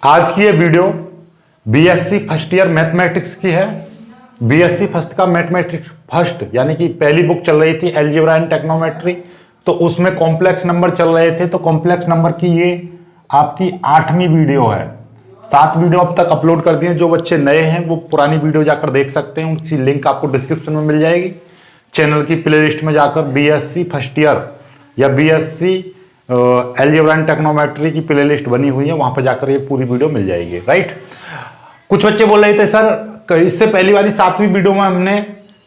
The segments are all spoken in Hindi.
आज की ये video BSc first year mathematics की है। बीएससी फर्स्ट का मैथमेटिक्स फर्स्ट यानी कि पहली बुक चल रही थी अलजेब्रा एंड ट्रिग्नोमेट्री, तो उसमें कॉम्प्लेक्स नंबर चल रहे थे। तो कॉम्प्लेक्स नंबर की ये आपकी 8वीं वीडियो है। 7 वीडियो अब तक अपलोड कर दिए। जो बच्चे नए हैं वो पुरानी वीडियो जाकर देख सकते हैं, उनकी लिंक आपको डिस्क्रिप्शन में मिल जाएगी। चैनल की प्लेलिस्ट में जाकर बीएससी फर्स्ट ईयर या बीएससी अलजेब्रा एंड ट्रिग्नोमेट्री की प्लेलिस्ट बनी हुई है, वहां पर जाकर ये पूरी वीडियो मिल जाएगी। राइट। कुछ बच्चे बोल रहे थे सर इससे पहली वाली 7वीं वीडियो में हमने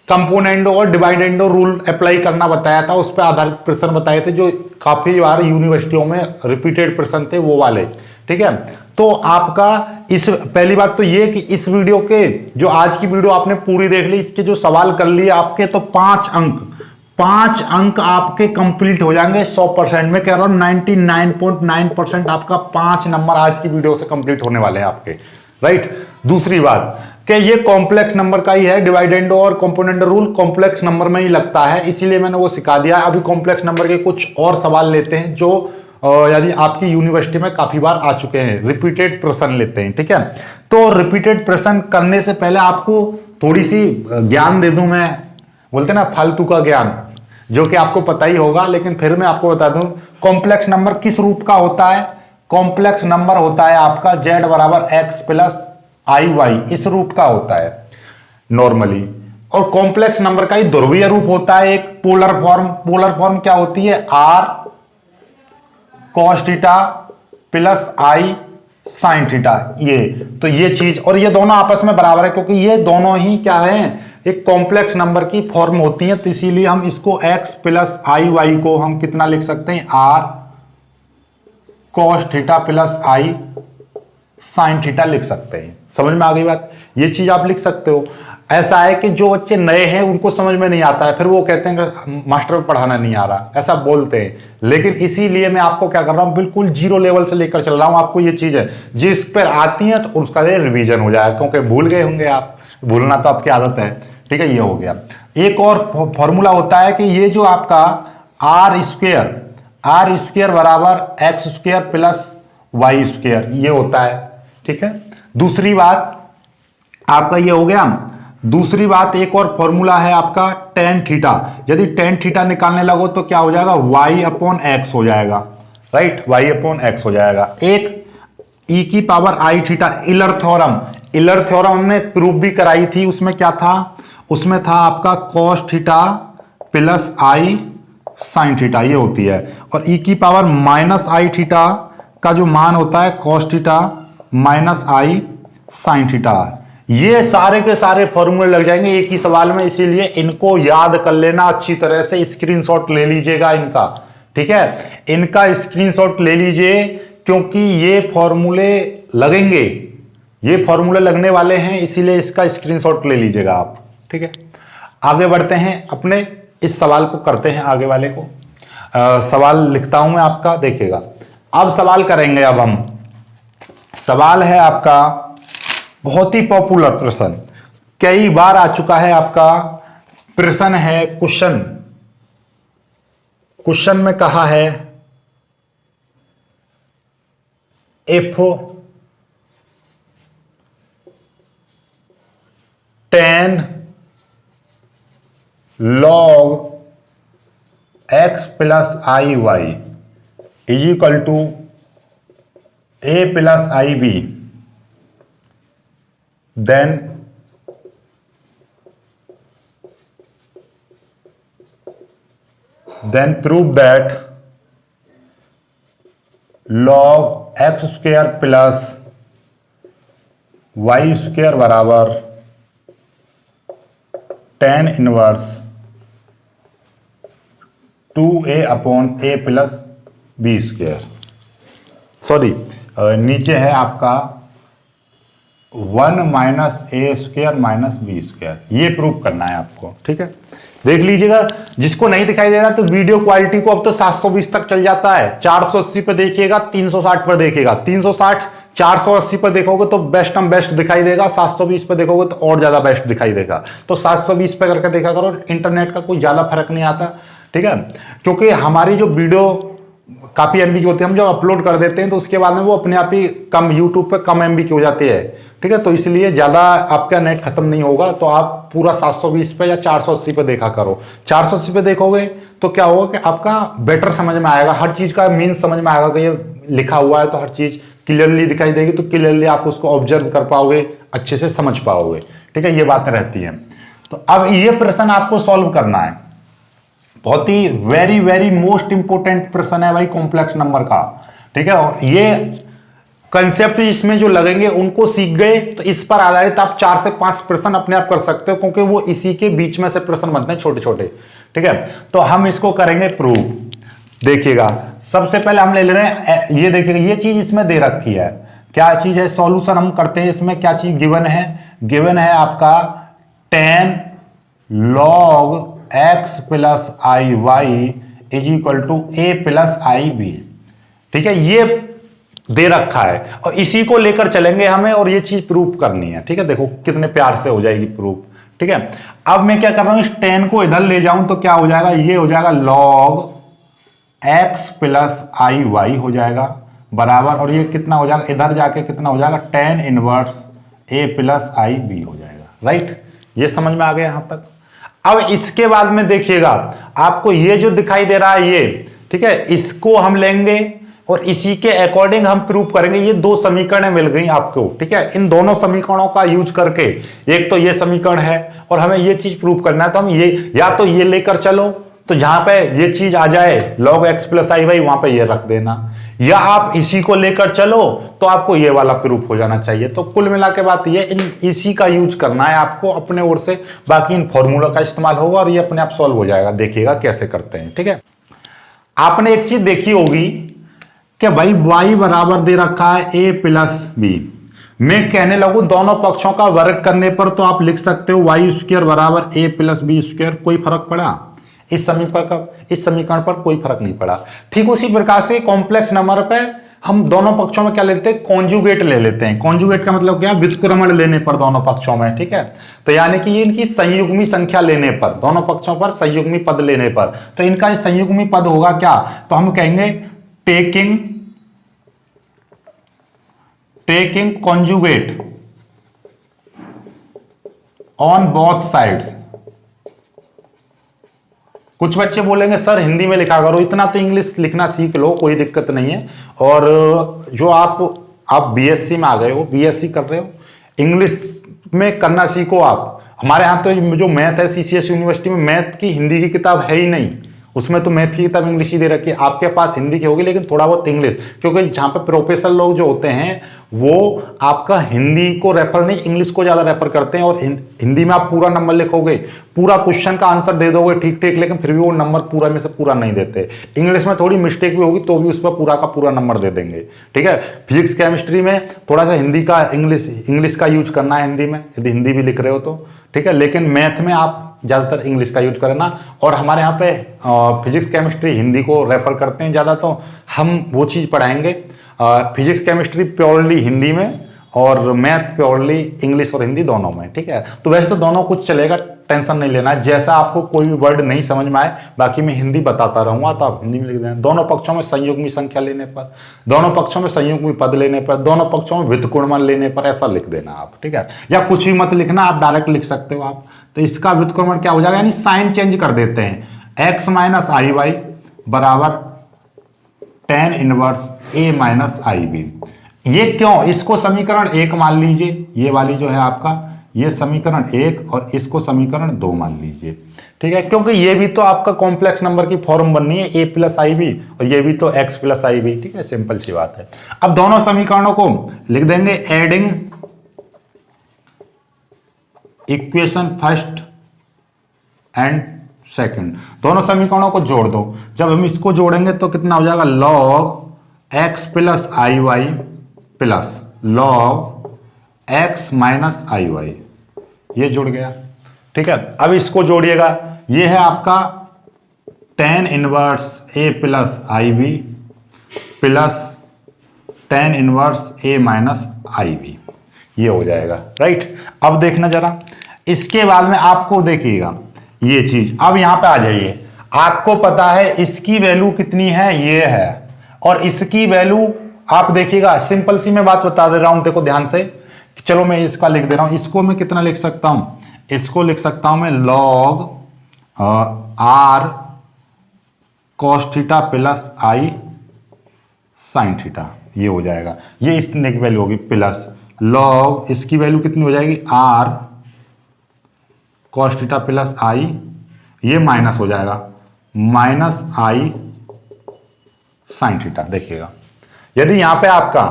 कंपोनेंडो और डिवाइडेंडो रूल अप्लाई करना बताया था, उस पर आधारित प्रश्न बताए थे जो काफी बार यूनिवर्सिटियों में रिपीटेड प्रश्न थे वो वाले। ठीक है, तो आपका इस पहली बात तो ये कि इस वीडियो के जो आज की वीडियो आपने पूरी देख ली, इसके जो सवाल कर लिए आपके, तो 5 अंक आपके कंप्लीट हो जाएंगे 100% में। कह रहा हूं 99.9% आपका 5 नंबर आज की वीडियो से कंप्लीट होने वाले हैं आपके। राइट। दूसरी बात कि ये कॉम्प्लेक्स नंबर का ही है, डिवाइडेंडो और कंपोनेंडो रूल कॉम्प्लेक्स नंबर में ही लगता है, इसीलिए मैंने वो सिखा दिया। अभी कॉम्प्लेक्स नंबर के कुछ और सवाल लेते हैं जो यानी आपकी यूनिवर्सिटी में काफी बार आ चुके हैं, रिपीटेड प्रश्न लेते हैं। ठीक है, तो रिपीटेड प्रश्न करने से पहले आपको थोड़ी सी ज्ञान दे दूं मैं, बोलते ना फालतू का ज्ञान, जो कि आपको पता ही होगा, लेकिन फिर मैं आपको बता दूं कॉम्प्लेक्स नंबर किस रूप का होता है। कॉम्प्लेक्स नंबर होता है आपका z बराबर x प्लस आई वाई, इस रूप का होता है नॉर्मली। और कॉम्प्लेक्स नंबर का ही ध्रुवीय रूप होता है एक पोलर फॉर्म। पोलर फॉर्म क्या होती है? r cos theta plus i sin theta. ये तो ये चीज, और ये दोनों आपस में बराबर है क्योंकि ये दोनों ही क्या है, एक कॉम्प्लेक्स नंबर की फॉर्म होती है। तो इसीलिए हम इसको x प्लस आई वाई को हम कितना लिख सकते हैं? r cos theta plus i sin theta लिख सकते हैं। समझ में आ गई बात? ये चीज आप लिख सकते हो। ऐसा है कि जो बच्चे नए हैं उनको समझ में नहीं आता है, फिर वो कहते हैं कि मास्टर पढ़ाना नहीं आ रहा, ऐसा बोलते हैं। लेकिन इसीलिए मैं आपको क्या कर रहा हूं, बिल्कुल जीरो लेवल से लेकर चल रहा हूं आपको। ये चीज है जिस पर आती है तो उसका रिवीजन हो जाएगा, क्योंकि भूल गए होंगे आप, भूलना तो आपकी आदत है। ठीक है, ये हो गया। एक और फॉर्मूला होता है कि ये जो आपका आर स्क्वायर बराबर x square plus Y square, ये होता है। ठीक है, दूसरी बात आपका ये हो गया। दूसरी बात एक और फॉर्मूला है आपका टेन थीटा। यदि टेन थीटा निकालने लगो तो क्या हो जाएगा? वाई अपॉन एक्स हो जाएगा। राइट, वाई अपॉन एक्स हो जाएगा। एक ई की पावर आई थीटा, इलर थ्योरम हमने प्रूफ भी कराई थी। उसमें क्या था? उसमें था आपका cos theta plus i sine theta, ये होती है। और ई की पावर माइनस आई थीटा का जो मान होता है कॉस थीटा माइनस आई साइन थीटा। ये सारे के सारे फॉर्मूले लग जाएंगे एक ही सवाल में, इसीलिए इनको याद कर लेना अच्छी तरह से। स्क्रीनशॉट ले लीजिएगा इनका। ठीक है, इनका स्क्रीनशॉट ले लीजिए क्योंकि ये फॉर्मूले लगेंगे, ये फॉर्मूले लगने वाले हैं, इसीलिए इसका स्क्रीनशॉट ले लीजिएगा आप। ठीक है, आगे बढ़ते हैं, अपने इस सवाल को करते हैं आगे वाले को। सवाल लिखता हूं मैं आपका, देखिएगा। अब सवाल करेंगे। अब हम सवाल है आपका बहुत ही पॉपुलर प्रश्न, कई बार आ चुका है आपका प्रश्न है। क्वेश्चन में कहा है if 10 log x plus I Y is equal to a plus I B, then prove that log x square plus Y square बराबर tan inverse 2a upon a plus B square. Sorry, नीचे है आपका 1 माइनस ए स्क्वायर माइनस बी स्क्वायर, ये प्रूव करना है आपको। ठीक है, देख लीजिएगा। जिसको नहीं दिखाई दे रहा तो वीडियो क्वालिटी को अब तो 720 तक चल जाता है। 480 पे देखिएगा, 360 पर देखिएगा। 360 480 पर देखोगे तो बेस्ट बेस्ट दिखाई देगा, 720 पे देखोगे तो और ज्यादा बेस्ट दिखाई देगा। तो 720 पे करके देखा करो, इंटरनेट का कोई ज्यादा फर्क नहीं आता। ठीक है, क्योंकि हमारी जो वीडियो काफी एमबी की होती है, हम जब अपलोड कर देते हैं तो उसके बाद में वो अपने आप ही कम, यूट्यूब पे कम एमबी की हो जाती है, ठीक है। तो इसलिए ज़्यादा आपका नेट खत्म नहीं होगा, तो आप पूरा 720 पे या 480 पे देखा करो। 480 पे देखोगे तो क्या होगा कि आपका बेटर समझ में आएगा, हर चीज़ का मीन समझ में आएगा कि ये लिखा हुआ है तो हर चीज़ क्लियरली दिखाई देगी, तो क्लियरली आप उसको ऑब्जर्व कर पाओगे, अच्छे से समझ पाओगे, ठीक है। ये बातें रहती हैं। तो अब ये प्रश्न आपको सॉल्व करना है, बहुत ही वेरी वेरी मोस्ट इंपोर्टेंट प्रश्न है भाई कॉम्प्लेक्स नंबर का, ठीक है। और ये कंसेप्ट इसमें जो लगेंगे उनको सीख गए तो इस पर आधारित आप 4 से 5 प्रश्न अपने आप कर सकते हो, क्योंकि वो इसी के बीच में से प्रश्न बनते हैं छोटे छोटे, ठीक है। तो हम इसको करेंगे प्रूव। देखिएगा, सबसे पहले हम ले ले रहे हैं, ये देखिएगा ये चीज इसमें दे रखी है, क्या चीज है, सॉल्यूशन हम करते हैं इसमें, क्या चीज गिवन है, गिवन है आपका 10 log x plus I Y is equal to A plus I B, ठीक है। ये दे रखा है और इसी को लेकर चलेंगे हमें, और ये चीज प्रूफ करनी है, ठीक है। देखो कितने प्यार से हो जाएगी प्रूफ, ठीक है। अब मैं क्या कर रहा हूं, इस 10 को इधर ले जाऊं तो क्या हो जाएगा, ये हो जाएगा log x प्लस आई वाई हो जाएगा बराबर, और ये कितना हो जाएगा, इधर जाके कितना हो जाएगा, 10 inverse a plus I B हो जाएगा, राइट। ये समझ में आ गया यहां तक। अब इसके बाद में देखिएगा, आपको ये जो दिखाई दे रहा है ये, ठीक है, इसको हम लेंगे और इसी के अकॉर्डिंग हम प्रूफ करेंगे। ये 2 समीकरणें मिल गई आपको, ठीक है। इन दोनों समीकरणों का यूज करके, एक तो ये समीकरण है और हमें ये चीज प्रूफ करना है, तो हम ये या तो ये लेकर चलो, तो जहां पे ये चीज आ जाए log x प्लस आई वाई, वहां पे ये रख देना, या आप इसी को लेकर चलो तो आपको ये वाला प्रूफ हो जाना चाहिए। तो कुल मिला के बात ये, इसी का यूज करना है आपको अपने ओर से, बाकी इन फॉर्मूला का इस्तेमाल होगा और ये अपने आप सॉल्व हो जाएगा। देखिएगा कैसे करते हैं, ठीक है। आपने एक चीज देखी होगी कि भाई y बराबर दे रखा है a प्लस बी, मैं कहने लगू दोनों पक्षों का वर्ग करने पर तो आप लिख सकते हो वाई स्क्वायर बराबर a प्लस बी स्क्वायर, कोई फर्क पड़ा इस समीकरण पर कोई फर्क नहीं पड़ा। ठीक उसी प्रकार से कॉम्प्लेक्स नंबर पे हम दोनों पक्षों में क्या लेते हैं, कॉन्जुगेट ले लेते हैं। कॉन्जुगेट का मतलब क्या, व्युत्क्रमण लेने पर दोनों पक्षों में, ठीक है। तो यानी कि ये इनकी संयुग्मी संख्या लेने पर, दोनों पक्षों पर संयुग्मी पद लेने पर, तो इनका संयुग्मी पद होगा क्या, तो हम कहेंगे taking conjugate on both sides. कुछ बच्चे बोलेंगे सर हिंदी में लिखा करो, इतना तो इंग्लिश लिखना सीख लो, कोई दिक्कत नहीं है। और जो आप बीएससी में आ गए हो, बीएससी कर रहे हो, इंग्लिश में करना सीखो आप। हमारे यहाँ तो जो मैथ है सीसीएस यूनिवर्सिटी में, मैथ की हिंदी की किताब है ही नहीं, उसमें तो मैथ की किताब इंग्लिश ही दे रखी है। आपके पास हिंदी की होगी लेकिन थोड़ा बहुत इंग्लिश, क्योंकि जहाँ पे प्रोफेसर लोग जो होते हैं वो आपका हिंदी को रेफर नहीं, इंग्लिश को ज़्यादा रेफर करते हैं। और हिंदी में आप पूरा नंबर लिखोगे, पूरा क्वेश्चन का आंसर दे दोगे ठीक ठीक, लेकिन फिर भी वो नंबर पूरा में से पूरा नहीं देते। इंग्लिश में थोड़ी मिस्टेक भी होगी तो भी उस पर पूरा का पूरा नंबर दे देंगे, ठीक है। फिजिक्स केमिस्ट्री में थोड़ा सा हिंदी का इंग्लिश का यूज करना है हिंदी में, यदि हिंदी भी लिख रहे हो तो, ठीक है। लेकिन मैथ में आप ज़्यादातर इंग्लिश का यूज करना। और हमारे यहाँ पे फिजिक्स केमिस्ट्री हिंदी को रेफर करते हैं ज़्यादा, तो हम वो चीज़ पढ़ाएंगे। फिजिक्स केमिस्ट्री प्योरली हिंदी में और मैथ प्योरली इंग्लिश और हिंदी दोनों में, ठीक है। तो वैसे तो दोनों कुछ चलेगा, टेंशन नहीं लेना। जैसा आपको कोई भी वर्ड नहीं समझ में आए, बाकी मैं हिंदी बताता रहूँगा तो आप हिंदी में लिख देना। दोनों पक्षों में संयुग्मी संख्या लेने पर, दोनों पक्षों में संयुग्मी पद लेने पर, दोनों पक्षों में व्युत्क्रमण लेने पर, ऐसा लिख देना आप, ठीक है। या कुछ भी मत लिखना, आप डायरेक्ट लिख सकते हो आप। तो इसका व्युत्क्रमण क्या हो जाएगा, यानी साइन चेंज कर देते हैं, x माइनस आई वाई बराबर tan inverse a minus I B. ये क्यों, इसको समीकरण 1 मान लीजिए, ये वाली जो है आपका, ये समीकरण 1 और इसको समीकरण 2 मान लीजिए, ठीक है। क्योंकि ये भी तो आपका कॉम्प्लेक्स नंबर की फॉर्म बननी है, a प्लस आई बी, और ये भी तो x प्लस आई बी, ठीक है। सिंपल सी बात है। अब दोनों समीकरणों को लिख देंगे, adding equation first and second, दोनों समीकरणों को जोड़ दो। जब हम इसको जोड़ेंगे तो कितना हो जाएगा, log x प्लस आई y plus log x minus आई वाई, ये जुड़ गया, ठीक है। अब इसको जोड़िएगा, ये है आपका tan inverse a plus I B plus tan inverse a minus I B, ये हो जाएगा, राइट। अब देखना जरा, इसके बाद में आपको देखिएगा ये चीज। अब यहां पे आ जाइए, आपको पता है इसकी वैल्यू कितनी है, ये है, और इसकी वैल्यू आप देखिएगा, सिंपल सी मैं बात बता दे रहा हूं, देखो ध्यान से। चलो मैं इसका लिख दे रहा हूं, इसको मैं कितना लिख सकता हूं, इसको लिख सकता हूं मैं log r cos theta plus i sine theta, ये हो जाएगा। ये इस की वैल्यू होगी प्लस log, इसकी वैल्यू कितनी हो जाएगी, r cos थीटा प्लस आई, ये माइनस हो जाएगा माइनस आई साइन थीटा। देखिएगा यदि यहां पे आपका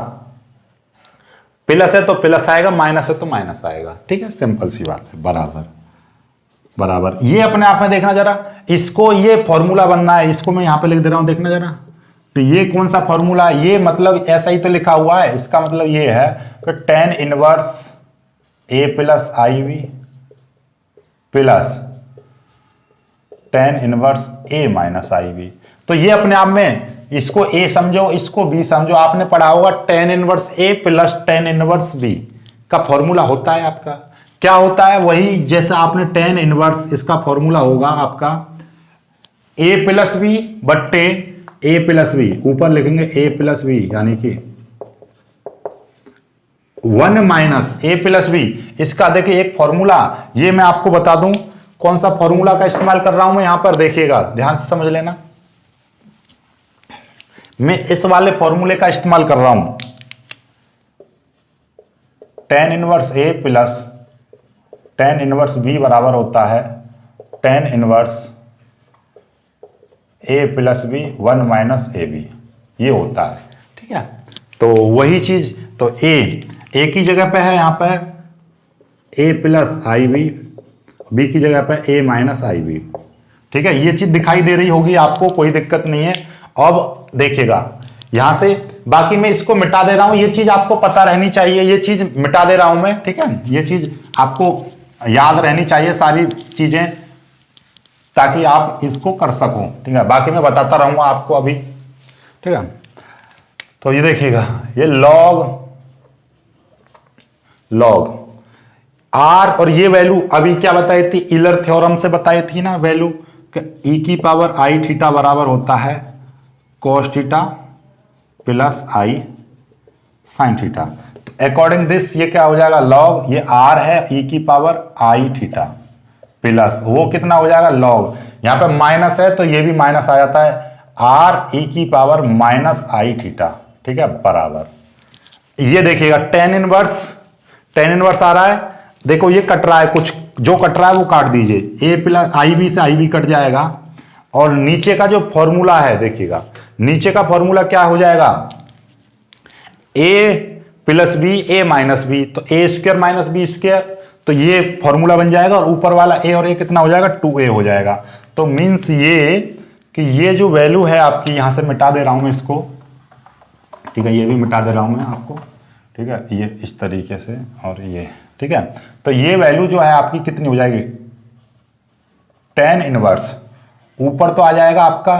प्लस है तो प्लस आएगा, माइनस है तो माइनस आएगा। ठीक है, सिंपल सी बात है, बराबर बराबर। ये अपने आप में देखना जरा, इसको ये फॉर्मूला बनना है, इसको मैं यहां पे लिख दे रहा हूं, देखना जरा। तो ये कौन सा फॉर्मूला है, ये मतलब ऐसा ही तो लिखा हुआ है, इसका मतलब ये है कि tan inverse a plus I V plus tan inverse a minus I V. तो ये अपने आप में, इसको a समझो, इसको b समझो, आपने पढ़ा होगा tan inverse a plus tan inverse b का फॉर्मूला होता है आपका, क्या होता है, वही जैसा आपने tan इनवर्स, इसका फॉर्मूला होगा आपका a प्लस बी बट्टे a प्लस बी, ऊपर लिखेंगे a प्लस बी, यानी कि 1 माइनस a प्लस बी। इसका देखिए एक फॉर्मूला, ये मैं आपको बता दूं कौन सा फॉर्मूला का इस्तेमाल कर रहा हूं मैं यहां पर, देखिएगा ध्यान से समझ लेना। मैं इस वाले फॉर्मूले का इस्तेमाल कर रहा हूं, tan inverse a plus tan inverse b बराबर होता है tan inverse a plus B 1 minus A B, ये होता है। ठीक है, तो वही चीज, तो a की जगह पे है यहां पर a plus I B, B की जगह पे a माइनस आई बी। ठीक है, ये चीज दिखाई दे रही होगी आपको, कोई दिक्कत नहीं है। अब देखिएगा यहां से, बाकी मैं इसको मिटा दे रहा हूं, ये चीज आपको पता रहनी चाहिए, ये चीज मिटा दे रहा हूं मैं। ठीक है, ये चीज आपको याद रहनी चाहिए सारी चीजें, ताकि आप इसको कर सको। ठीक है, बाकी मैं बताता रहूंगा आपको अभी। ठीक है, तो ये देखिएगा, ये लॉग आर, और ये वैल्यू अभी क्या बताई थी, ईलर थ्योरम से बताई थी ना वैल्यू, ई की पावर आई थीटा बराबर होता है cos theta plus i sine theta. तो अकॉर्डिंग दिस ये क्या हो जाएगा, लॉग, ये आर है ई की पावर आई थीटा प्लस वो कितना हो जाएगा लॉग, यहां पे माइनस है तो ये भी माइनस आ जाता है, आर ई की पावर माइनस आई थीटा। ठीक है, बराबर। ये देखिएगा tan इनवर्स आ रहा है, देखो ये कट रहा है, कुछ जो कट रहा है वो काट दीजिए, ए प्लस आई बी से आई बी कट जाएगा, और नीचे का जो फॉर्मूला है देखिएगा, नीचे का फॉर्मूला क्या हो जाएगा, ए plus b a minus b, तो a square minus B square, तो ये फॉर्मूला बन जाएगा, और ऊपर वाला ए और ए कितना हो जाएगा 2a हो जाएगा। तो मीन्स ये कि ये जो वैल्यू है आपकी, यहां से मिटा दे रहा हूं मैं इसको। ठीक है, ये भी मिटा दे रहा हूं मैं आपको। ठीक है, ये इस तरीके से, और ये ठीक है, तो ये वैल्यू जो है आपकी कितनी हो जाएगी, tan इनवर्स, ऊपर तो आ जाएगा आपका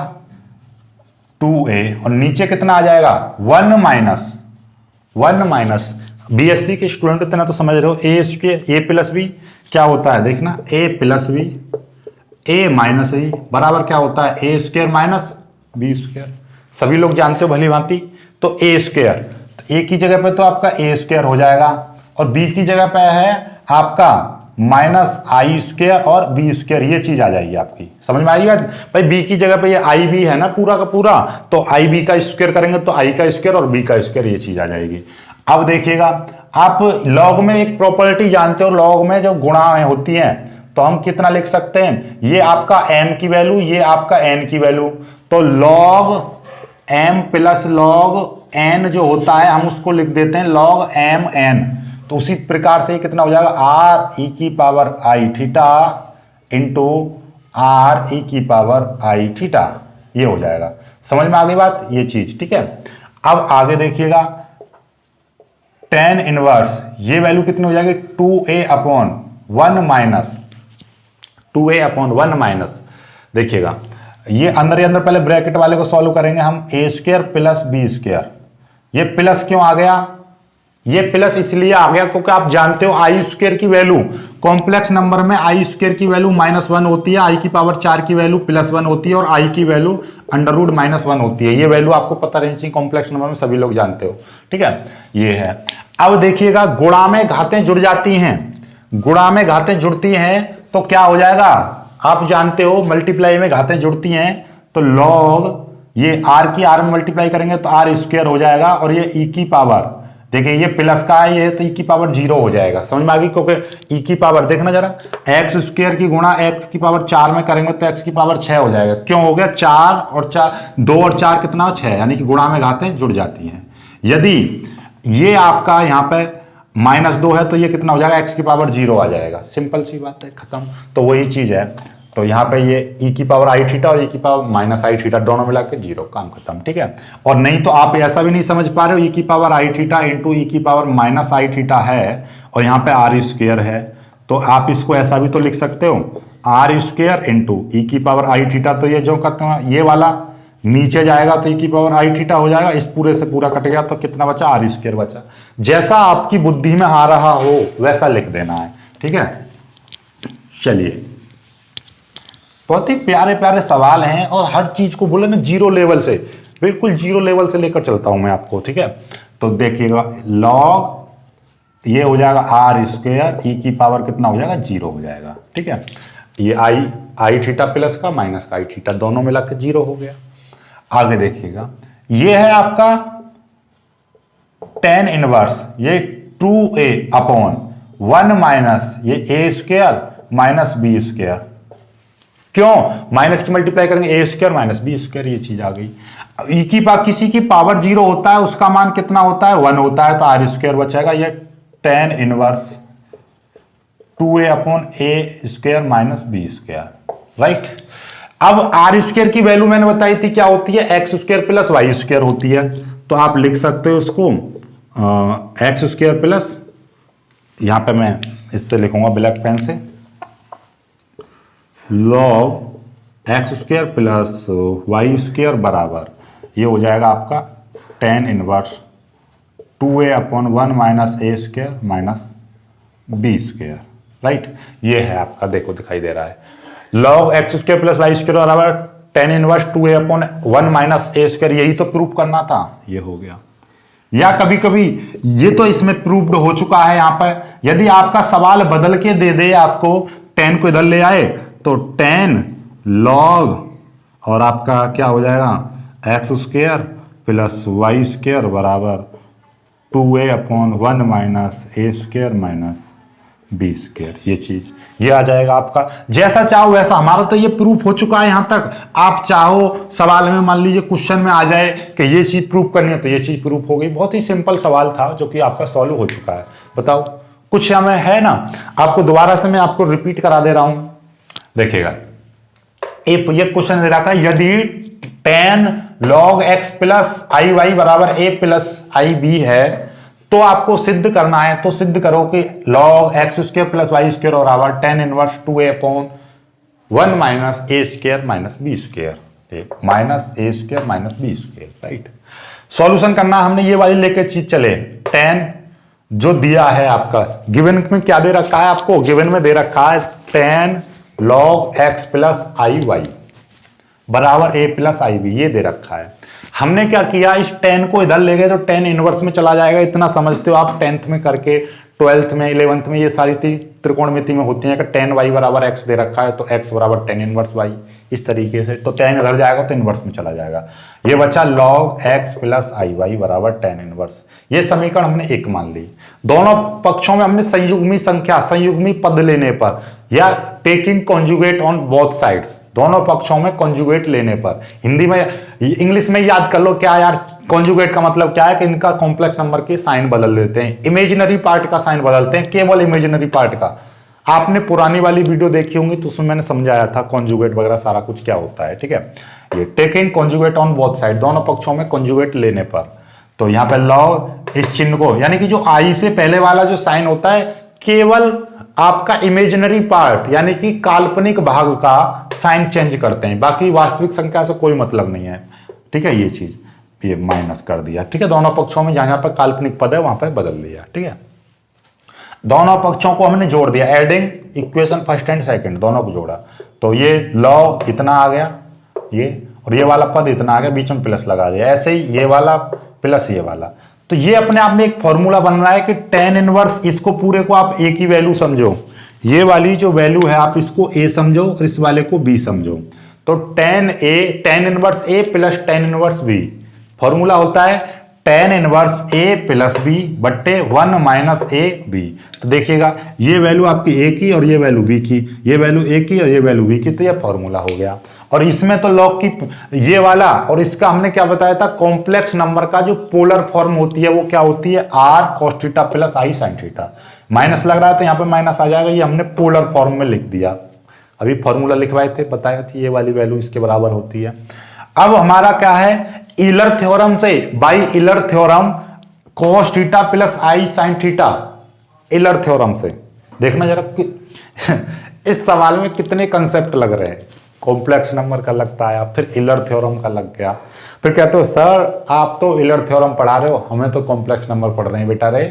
2a, और नीचे कितना आ जाएगा 1 माइनस बीएससी के स्टूडेंट इतना तो समझ रहे हो, ए स्क्वायर ए प्लस बी क्या होता है, देखना ए plus b a minus b बराबर क्या होता है, a square minus B square, सभी लोग जानते हो भली भांति। तो ए स्क्वायर, तो ए की जगह पे तो आपका ए स्क्वायर हो जाएगा, और बी की जगह पे है आपका माइनस आई स्क्वायर और बी स्क्वायर, ये चीज आ जाएगी आपकी, समझ में आई बात भाई। बी की जगह पे ये आई बी है ना पूरा का पूरा, तो आई बी का स्क्वायर करेंगे तो आई का स्क्वायर और बी का स्क्वायर, ये चीज आ जाएगी। अब देखिएगा, आप लॉग में एक प्रॉपर्टी जानते हो, लॉग में जो गुणा होती हैं, तो हम कितना लिख सकते हैं, ये आपका m की वैल्यू, ये आपका n की वैल्यू, तो log m plus log n जो होता है हम उसको लिख देते हैं log m n। तो उसी प्रकार से कितना हो जाएगा, r e की पावर आई थीटा इंटू r e की पावर आई थीटा, ये हो जाएगा। समझ में आ गई बात, ये चीज। ठीक है, अब आगे देखिएगा, tan इनवर्स, ये वैल्यू कितनी हो जाएगी 2a upon 1 minus 2a upon 1 minus, देखिएगा ये अंदर ही अंदर पहले ब्रैकेट वाले को सॉल्व करेंगे हम, ए स्क्वायर प्लस बी स्क्वायर। ये प्लस क्यों आ गया, ये प्लस इसलिए आ गया क्योंकि आप जानते हो आई स्क्वायर की वैल्यू कॉम्प्लेक्स नंबर में आई स्क्वायर की वैल्यू -1 होती है, आई की पावर 4 की वैल्यू +1 होती है और आई की वैल्यू √-1 होती है। ये वैल्यू आपको पता रहनी चाहिए, कॉम्प्लेक्स नंबर में सभी लोग जानते हो, ठीक है। ये है। अब देखिएगा गुणा में घातें जुड़ जाती हैं, गुणा में घातें जुड़ती हैं तो क्या हो जाएगा, आप जानते हो मल्टीप्लाई में घातें जुड़ती हैं तो लॉग ये आर की आर में मल्टीप्लाई करेंगे तो आर स्क्वायर हो जाएगा और ये ई की पावर, देखिए ये प्लस का है ये तो ई की पावर 0 हो जाएगा। समझ में आ गई, क्योंकि ई की पावर देखना जरा, एक्स स्क्वायर की गुणा एक्स की पावर 4 में करेंगे तो एक्स की पावर 6 हो जाएगा। क्यों हो गया, 4 और 4, 2 और 4 कितना 6, यानी कि गुणा में घातें जुड़ जाती हैं। यदि ये आपका यहाँ पे -2 है तो ये कितना हो जाएगा, एक्स की पावर 0 आ जाएगा। सिंपल सी बात है, खत्म। तो वही चीज है, तो यहाँ पे ये ई की पावर आई थीटा और ई की पावर -i थीटा दोनों मिला के 0, काम खत्म, ठीक है। और नहीं तो आप ऐसा भी नहीं समझ पा रहे हो, ई की पावर आई थीटा इंटू ई की पावर -i थीटा है और यहाँ पे आर स्क्वायर है, तो आप इसको ऐसा भी तो लिख सकते हो, आर स्क्वायर इंटू ई की पावर आई थीटा। तो ये जो करते हैं ये वाला नीचे जाएगा तो ई की पावर आई थीटा हो जाएगा, इस पूरे से पूरा कट गया तो कितना बचा, आर स्क्वायर बचा। जैसा आपकी बुद्धि में आ रहा हो वैसा लिख देना है, ठीक है। चलिए, बहुत ही प्यारे प्यारे सवाल हैं और हर चीज को बोले ना जीरो लेवल से, बिल्कुल जीरो लेवल से लेकर चलता हूं मैं आपको, ठीक है। तो देखिएगा लॉग ये हो जाएगा आर स्क्वायर, ई की पावर कितना हो जाएगा 0 हो जाएगा, ठीक है। ये आई थीटा प्लस का माइनस का आई थीटा दोनों मिला के 0 हो गया। आगे देखिएगा, ये है आपका tan इनवर्स, ये 2a अपॉन 1 माइनस ये a square minus B square. क्यों, माइनस की मल्टीप्लाई करेंगे A square minus B square, ये चीज आ गई। ई की किसी की पावर 0 होता है उसका मान कितना होता है, 1 होता है, तो आर स्क्वायर बचेगा। ये tan inverse 2a upon a square minus B square, right. अब आर स्क्वायर की वैल्यू मैंने बताई थी क्या होती है, x square plus Y square होती है। तो आप लिख सकते हो उसको एक्स स्क्वायर प्लस, यहां पे मैं इससे लिखूंगा ब्लैक पेन से, log x square plus Y square बराबर ये हो जाएगा आपका tan inverse 2a upon 1 minus ए square minus B square, right. ये है आपका, देखो दिखाई दे रहा है, log x square plus Y square बराबर tan inverse 2a upon 1 minus ए स्क्वायर, यही तो प्रूव करना था, ये हो गया। या कभी कभी ये तो इसमें प्रूव्ड हो चुका है यहाँ पर, यदि आपका सवाल बदल के दे दे आपको, tan को इधर ले आए तो tan लॉग और आपका क्या हो जाएगा x square plus Y square बराबर 2a अपॉन 1 माइनस ए स्क्वायर माइनस बी स्क्वायर, ये चीज ये आ जाएगा आपका। जैसा चाहो वैसा, हमारा तो ये प्रूफ हो चुका है यहां तक। आप चाहो सवाल में मान लीजिए क्वेश्चन में आ जाए कि ये चीज प्रूफ करनी है तो ये चीज प्रूफ हो गई। बहुत ही सिंपल सवाल था जो कि आपका सॉल्व हो चुका है। बताओ कुछ हमें है ना, आपको दोबारा से मैं आपको रिपीट करा दे रहा हूं। देखिएगा ये क्वेश्चन दे रहा था, यदि tan log x प्लस आई वाई बराबर a प्लस आई बी है तो आपको सिद्ध करना है, तो सिद्ध करो कि log x square plus Y square बराबर tan inverse 2a upon 1 minus ए square minus B square, minus ए square minus B square, right. Solution करना हमने ये वाली लेके चीज चले, tan जो दिया है आपका गिवन में क्या दे रखा है, आपको गिवन में दे रखा है tan log x प्लस आई वाई बराबर a प्लस आई बी, ये दे रखा है। हमने क्या किया, इस tan को इधर ले गए तो tan इनवर्स में चला जाएगा। इतना समझते हो आप, 10th में करके 12th में 11th में ये सारी त्रिकोणमिति में होती है कि tan y बराबर x दे रखा है तो x बराबर tan इनवर्स y, इस तरीके से। तो tan इधर जाएगा तो इनवर्स में चला जाएगा। ये बचा log x प्लस आई वाई बराबर tan इनवर्स। ये समीकरण हमने एक मान ली। दोनों पक्षों में हमने संयुग्मी संख्या, संयुग्मी पद लेने पर या taking conjugate on both sides, दोनों पक्षों में कॉन्जुगेट लेने पर, हिंदी में इंग्लिश में याद कर लो क्या यार, कॉन्जुगेट का मतलब क्या है कि इनका कॉम्प्लेक्स नंबर के साइन बदल लेते हैं, इमेजिनरी पार्ट का साइन बदलते हैं, केवल इमेजिनरी पार्ट का। आपने पुरानी वाली वीडियो देखी होंगी तो उसमें मैंने समझाया था कॉन्जुगेट वगैरह सारा कुछ क्या होता है, ठीक है। ये taking conjugate on both side, दोनों पक्षों में कॉन्जुगेट लेने पर। तो यहाँ पे लॉग इस चिन्ह को, यानी कि जो आई से पहले वाला जो साइन होता है केवल आपका इमेजिनरी पार्ट यानी कि काल्पनिक भाग का साइन चेंज करते हैं, बाकी वास्तविक संख्या से कोई मतलब नहीं है, ठीक है। ये चीज ये माइनस कर दिया, ठीक है। दोनों पक्षों में जहां पर काल्पनिक पद है वहां पर बदल दिया, ठीक है। दोनों पक्षों को हमने जोड़ दिया, adding equation first and second दोनों को जोड़ा, तो ये log इतना आ गया ये, और ये वाला पद इतना आ गया, बीच में प्लस लगा दिया, ऐसे ही ये वाला प्लस ये वाला। तो ये अपने आप में एक फॉर्मूला बन रहा है कि tan इनवर्स, इसको पूरे को आप ए की वैल्यू समझो, ये वाली जो वैल्यू है आप इसको ए समझो और इस वाले को बी समझो। तो tan inverse a plus tan inverse b, formula होता है tan inverse a plus b बट्टे 1 माइनस ए बी। तो देखिएगा ये वैल्यू आपकी ए की और ये वैल्यू बी की, ये वैल्यू ए की और ये वैल्यू बी की, तो ये फॉर्मूला हो गया। और इसमें तो लॉग की ये वाला और इसका हमने क्या बताया था, कॉम्प्लेक्स नंबर का जो पोलर फॉर्म होती है वो क्या होती है, r cos theta plus i sine theta. Minus लग रहा है तो यहाँ पे माइनस आ जाएगा, ये हमने पोलर फॉर्म में लिख दिया। अभी फॉर्मूला लिखवाए थे, बताया थी ये वाली वैल्यू इसके बराबर होती है। अब हमारा क्या है, ईलर थ्योरम से, by Euler theorem cos theta plus i sine theta, Euler theorem से देखना जरा इस सवाल में कितने कंसेप्ट लग रहे हैं, कॉम्प्लेक्स नंबर का लगता है, फिर ईलर थ्योरम का लग गया, फिर कहते हो सर आप तो ईलर थ्योरम पढ़ा रहे हो, हमें तो कॉम्प्लेक्स नंबर पढ़ रहे हैं बेटा रे।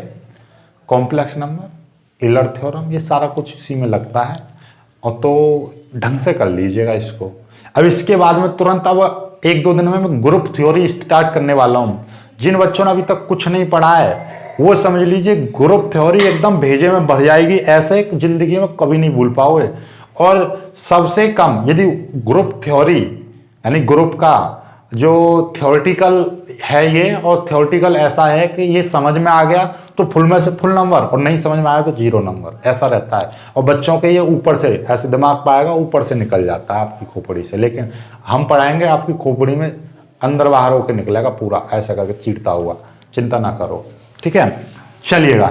कॉम्प्लेक्स नंबर, ईलर थ्योरम, ये सारा कुछ इसी में लगता है, और तो ढंग से कर लीजिएगा इसको। अब इसके बाद में तुरंत अब 1-2 दिन में मैं ग्रुप थ्योरी स्टार्ट करने वाला हूं। जिन बच्चों ने अभी तक कुछ नहीं पढ़ा है वो समझ लीजिए ग्रुप थ्योरी एकदम भेजे में बढ़ जाएगी, ऐसे जिंदगी में कभी नहीं भूल पाओगे। और सबसे कम यदि ग्रुप थ्योरी यानी ग्रुप का जो थ्योरेटिकल है ये, और थ्योरेटिकल ऐसा है कि ये समझ में आ गया तो फुल में से फुल नंबर, और नहीं समझ में आया तो 0 नंबर, ऐसा रहता है। और बच्चों के ये ऊपर से ऐसे दिमाग पाएगा, ऊपर से निकल जाता है आपकी खोपड़ी से, लेकिन हम पढ़ाएंगे आपकी खोपड़ी में अंदर बाहर होकर निकलेगा पूरा, ऐसा करके चीरता हुआ, चिंता ना करो, ठीक है। चलिएगा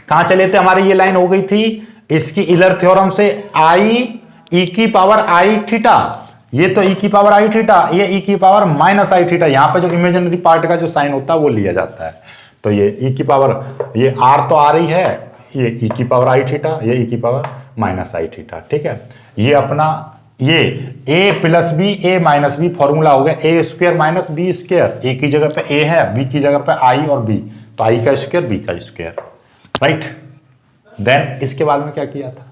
कहाँ चले थे, हमारी ये लाइन हो गई थी इसकी ईलर थ्योरम से, आई ई की पावर आई थीटा, ये तो ई की पावर आई थीटा, ये ई की पावर माइनस आई थीटा, यहाँ पे जो इमेजिनरी पार्ट का जो साइन होता है वो लिया जाता है। तो ये ई की पावर, ये आर तो आ रही है, ये ई की पावर आई थीटा, ये ई की पावर माइनस आई थीटा, ठीक है। ये अपना ये ए plus b a minus b formula हो गया, ए स्क्वायर माइनस बी स्क्वायर, ए की जगह पे ए है, बी की जगह पे आई और बी, तो आई का स्क्वायर बी का स्क्वायर, राइट। देन इसके बाद में क्या किया था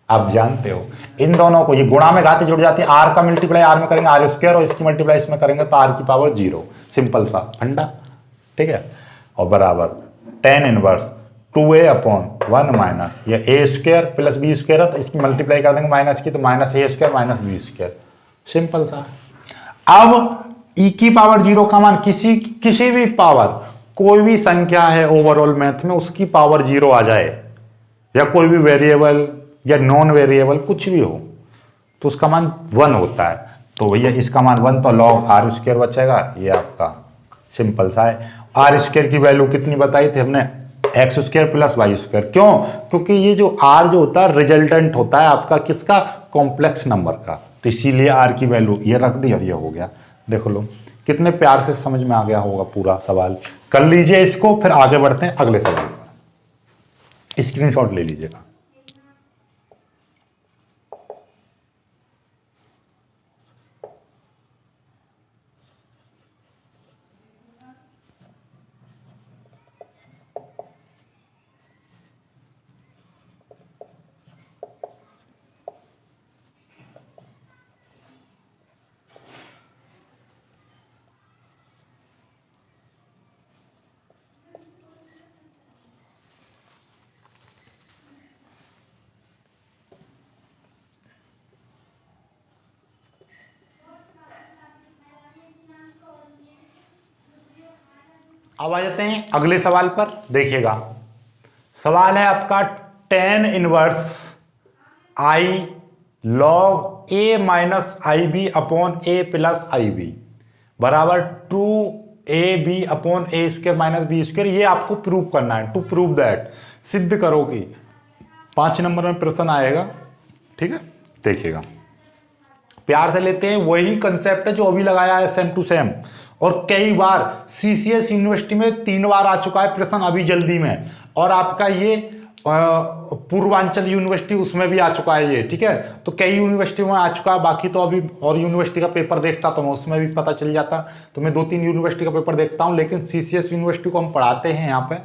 आप जानते हो, इन दोनों को ये गुणा में घाते जुड़ जाती है, आर का मल्टीप्लाई आर में करेंगे आर स्क्वायर, और इसकी मल्टीप्लाई इसमें करेंगे तो आर की पावर 0, सिंपल सा फंडा, ठीक है। और बराबर tan inverse 2a upon 1 minus या a square plus B square है, तो इसकी मल्टीप्लाई कर देंगे माइनस की, तो माइनस ए square minus B square, simple सा। अब e की पावर 0 का मान किसी भी पावर, कोई भी संख्या है ओवरऑल मैथ में उसकी पावर 0 आ जाए, या कोई भी वेरिएबल या नॉन वेरिएबल कुछ भी हो, तो उसका मान 1 होता है। तो भैया इसका मान 1, तो log आर स्क्वायर बचेगा, ये आपका सिंपल सा है। आर स्क्वायर की वैल्यू कितनी बताई थी हमने, x square plus Y square, क्यों, क्योंकि ये जो आर जो होता है रिजल्टेंट होता है आपका किसका, कॉम्प्लेक्स नंबर का, तो इसीलिए आर की वैल्यू ये रख दी और ये हो गया। देखो लो कितने प्यार से समझ में आ गया होगा पूरा सवाल, कर लीजिए इसको, फिर आगे बढ़ते हैं अगले सवाल पर, स्क्रीनशॉट ले लीजिएगा। अब आ जाते हैं अगले सवाल पर, देखिएगा सवाल है आपका tan inverse i log a minus I b upon a plus I B बराबर 2ab upon a square minus B square, ये आपको प्रूव करना है। टू प्रूव दैट, सिद्ध करो कि 5 नंबर में प्रश्न आएगा, ठीक है। देखिएगा प्यार से लेते हैं, वही कंसेप्ट है जो अभी लगाया है सेम टू सेम, और कई बार सीसीएस यूनिवर्सिटी में 3 बार आ चुका है प्रश्न अभी जल्दी में, और आपका ये पूर्वांचल यूनिवर्सिटी उसमें भी आ चुका है ये, ठीक है। तो कई यूनिवर्सिटी में आ चुका है, बाकी तो अभी और यूनिवर्सिटी का पेपर देखता तो मैं उसमें भी पता चल जाता, तो मैं 2-3 यूनिवर्सिटी का पेपर देखता हूँ, लेकिन सीसीएस यूनिवर्सिटी को हम पढ़ाते हैं यहाँ पे,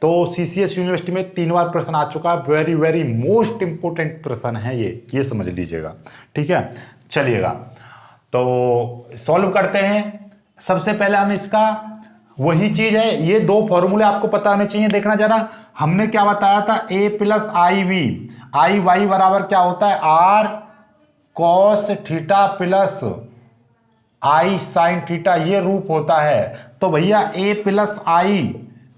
तो सीसीएस यूनिवर्सिटी में 3 बार प्रश्न आ चुका है, वेरी वेरी मोस्ट इंपोर्टेंट प्रश्न है ये समझ लीजिएगा, ठीक है। चलिएगा तो सॉल्व करते हैं। सबसे पहले हम इसका वही चीज है, ये 2 फॉर्मूले आपको पता होने चाहिए। देखना जरा, हमने क्या बताया था, a plus I v, i Y बराबर क्या होता है, r cos theta plus i sine theta, ये रूप होता है। तो भैया a प्लस आई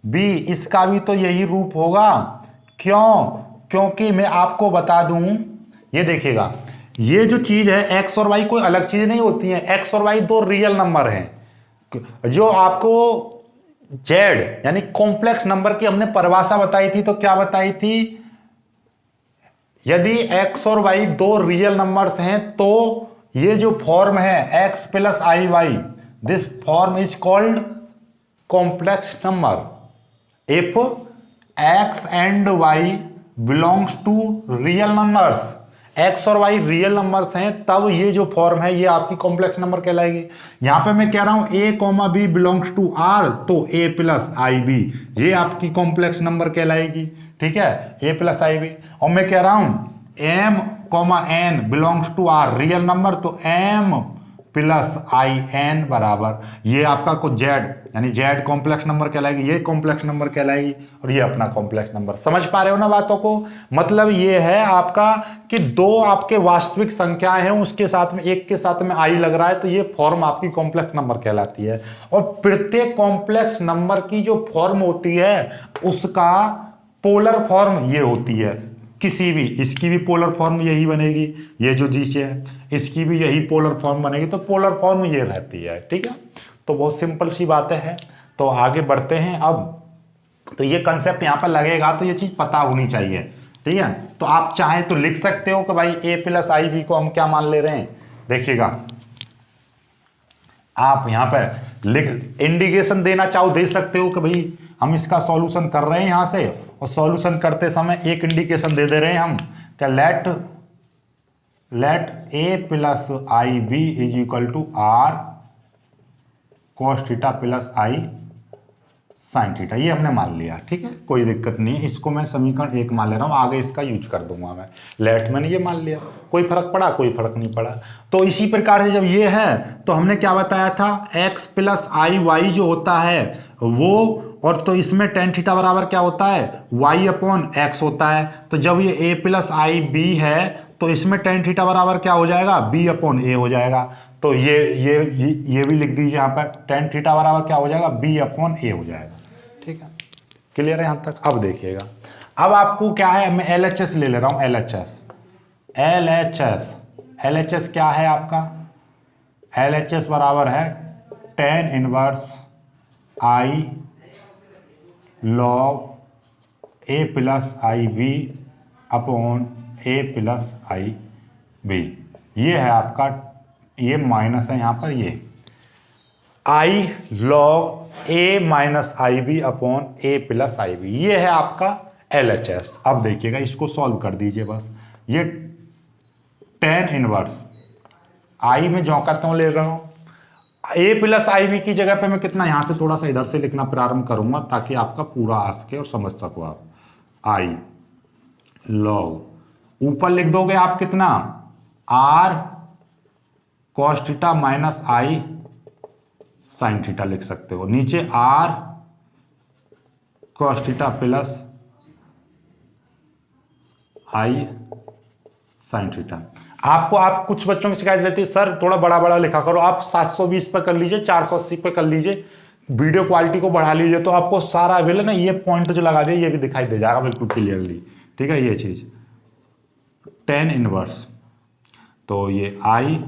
बी, इसका भी तो यही रूप होगा। क्यों? क्योंकि मैं आपको बता दूं, ये देखिएगा, ये जो चीज है x और y कोई अलग चीज नहीं होती है। x और y 2 रियल नंबर हैं। जो आपको z यानी कॉम्प्लेक्स नंबर की हमने परिभाषा बताई थी, तो क्या बताई थी, यदि x और y 2 रियल नंबर्स हैं तो ये जो फॉर्म है x plus I y, this form is called complex number. If x and y belongs to real numbers, x और y रियल नंबर्स हैं, तब ये जो फॉर्म है ये आपकी कॉम्प्लेक्स नंबर कहलाएगी। यहां पे मैं कह रहा हूं a comma b belongs to r, तो a प्लस आई बी ये आपकी कॉम्प्लेक्स नंबर कहलाएगी, ठीक है, a प्लस आई बी। और मैं कह रहा हूं m comma n belongs to r real number, तो m प्लस आई एन बराबर ये आपका को z यानी z कॉम्प्लेक्स नंबर कहलाएगी, ये कॉम्प्लेक्स नंबर कहलाएगी, और ये अपना कॉम्प्लेक्स नंबर। समझ पा रहे हो ना बातों को? मतलब ये है आपका कि 2 आपके वास्तविक संख्याएं हैं, उसके साथ में एक के साथ में आई लग रहा है, तो ये फॉर्म आपकी कॉम्प्लेक्स नंबर कहलाती है। और प्रत्येक कॉम्प्लेक्स नंबर की जो फॉर्म होती है उसका पोलर फॉर्म ये होती है। किसी भी, इसकी भी पोलर फॉर्म यही बनेगी, ये जो नीचे है इसकी भी यही पोलर फॉर्म बनेगी, तो पोलर फॉर्म ये रहती है, ठीक है। तो बहुत सिंपल सी बातें हैं। तो आगे बढ़ते हैं अब। तो ये कंसेप्ट यहाँ पर लगेगा, तो ये चीज पता होनी चाहिए, ठीक है। तो आप चाहें तो लिख सकते हो कि भाई a प्लस आई बी को हम क्या मान ले रहे हैं। देखिएगा, आप यहाँ पर लिख इंडिकेशन देना चाहो दे सकते हो कि भाई हम इसका सॉल्यूशन कर रहे हैं यहां से, और सॉल्यूशन करते समय एक इंडिकेशन दे दे रहे हैं हम क्या, let a plus I b is equal to r cos theta plus i sine theta, ये हमने मान लिया, ठीक है, कोई दिक्कत नहीं है। इसको मैं समीकरण 1 मान ले रहा हूं, आगे इसका यूज कर दूंगा मैं। लेट मैंने ये मान लिया, कोई फर्क पड़ा? कोई फर्क नहीं पड़ा। तो इसी प्रकार से जब ये है तो हमने क्या बताया था, x प्लस आई वाई जो होता है वो, और तो इसमें टेन थीटा बराबर क्या होता है, y अपॉन एक्स होता है। तो जब ये a प्लस आई बी है तो इसमें टेन थीटा बराबर क्या हो जाएगा, b अपॉन ए हो जाएगा। तो ये भी लिख दीजिए यहाँ पर, टेन थीटा बराबर क्या हो जाएगा, b अपॉन ए हो जाएगा, ठीक है। क्लियर है यहाँ तक? अब देखिएगा, अब आपको क्या है, मैं LHS ले ले रहा हूँ, LHS क्या है आपका, LHS बराबर है tan inverse i log a plus I b upon a plus I B. ये है आपका, ये माइनस है यहाँ पर, ये i log a minus I b upon a plus I B, ये है आपका LHS। अब देखिएगा, इसको सॉल्व कर दीजिए बस। ये टेन इनवर्स i में जो करता हूँ ले रहा हूँ, a प्लस आई बी की जगह पे मैं कितना यहां से थोड़ा सा इधर से लिखना प्रारंभ करूंगा ताकि आपका पूरा आ सके और समझ सको आप। i लॉग ऊपर लिख दोगे आप कितना, r cos थीटा माइनस आई साइन थीटा लिख सकते हो, नीचे r cos theta plus i sine theta. आपको आप कुछ बच्चों की शिकायत रहती है, सर थोड़ा बड़ा बड़ा लिखा करो। आप 720 पे कर लीजिए, 480 पे कर लीजिए, वीडियो क्वालिटी को बढ़ा लीजिए, तो आपको सारा अवेल ना, ये पॉइंट जो लगा दिए ये भी दिखाई दे जाएगा बिल्कुल क्लियरली, ठीक है। ये चीज टेन इनवर्स, तो ये आई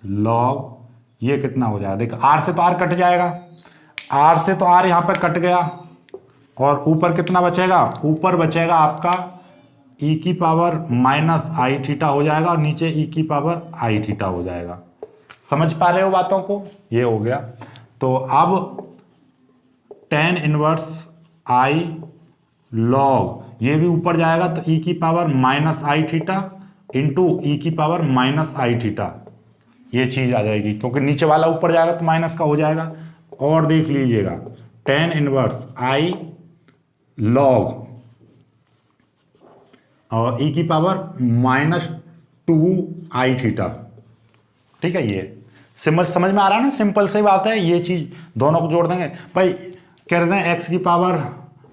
लॉग ये कितना हो जाएगा, देख आर से तो आर कट जाएगा, आर से तो आर यहाँ पर कट गया, और ऊपर कितना बचेगा, ऊपर बचेगा आपका e की पावर माइनस आई थीटा हो जाएगा, और नीचे e की पावर आई थीटा हो जाएगा। समझ पा रहे हो बातों को? ये हो गया। तो अब टेन इनवर्स आई लॉग ये भी ऊपर जाएगा, तो e की पावर माइनस आई थीटा इंटू ई की पावर माइनस आई थीटा, ये चीज आ जाएगी, क्योंकि नीचे वाला ऊपर जाएगा तो माइनस का हो जाएगा। और देख लीजिएगा, टेन इनवर्स आई लॉग और e की पावर -2i थीटा। ठीक है, ये समझ में आ रहा है ना, सिंपल सी बात है। ये चीज दोनों को जोड़ देंगे भाई, कह रहे हैं x की पावर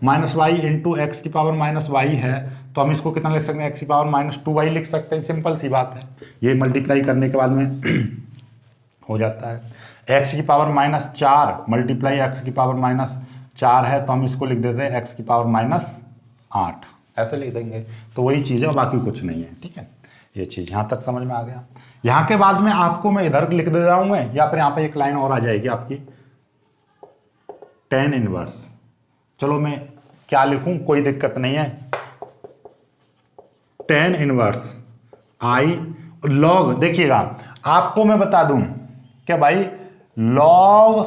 -y इंटू एक्स की पावर -y है, तो हम इसको कितना लिख सकते हैं, x की पावर -2y लिख सकते हैं। सिंपल सी बात है, ये मल्टीप्लाई करने के बाद में हो जाता है। x की पावर -4 मल्टीप्लाई x की पावर -4 है, तो हम इसको लिख देते हैं x की पावर -8, ऐसे लिख देंगे। तो वही चीज़ है, बाकी कुछ नहीं है। ठीक है, ये चीज़ यहाँ तक समझ में आ गया। यहाँ के बाद में आपको मैं इधर लिख दे रहा हूँ मैं, या फिर यहाँ पे एक लाइन और आ जाएगी आपकी tan इनवर्स। चलो मैं क्या लिखूँ, कोई दिक्कत नहीं है। tan इनवर्स आई लॉग, देखिएगा आपको मैं बता दूं कि भाई log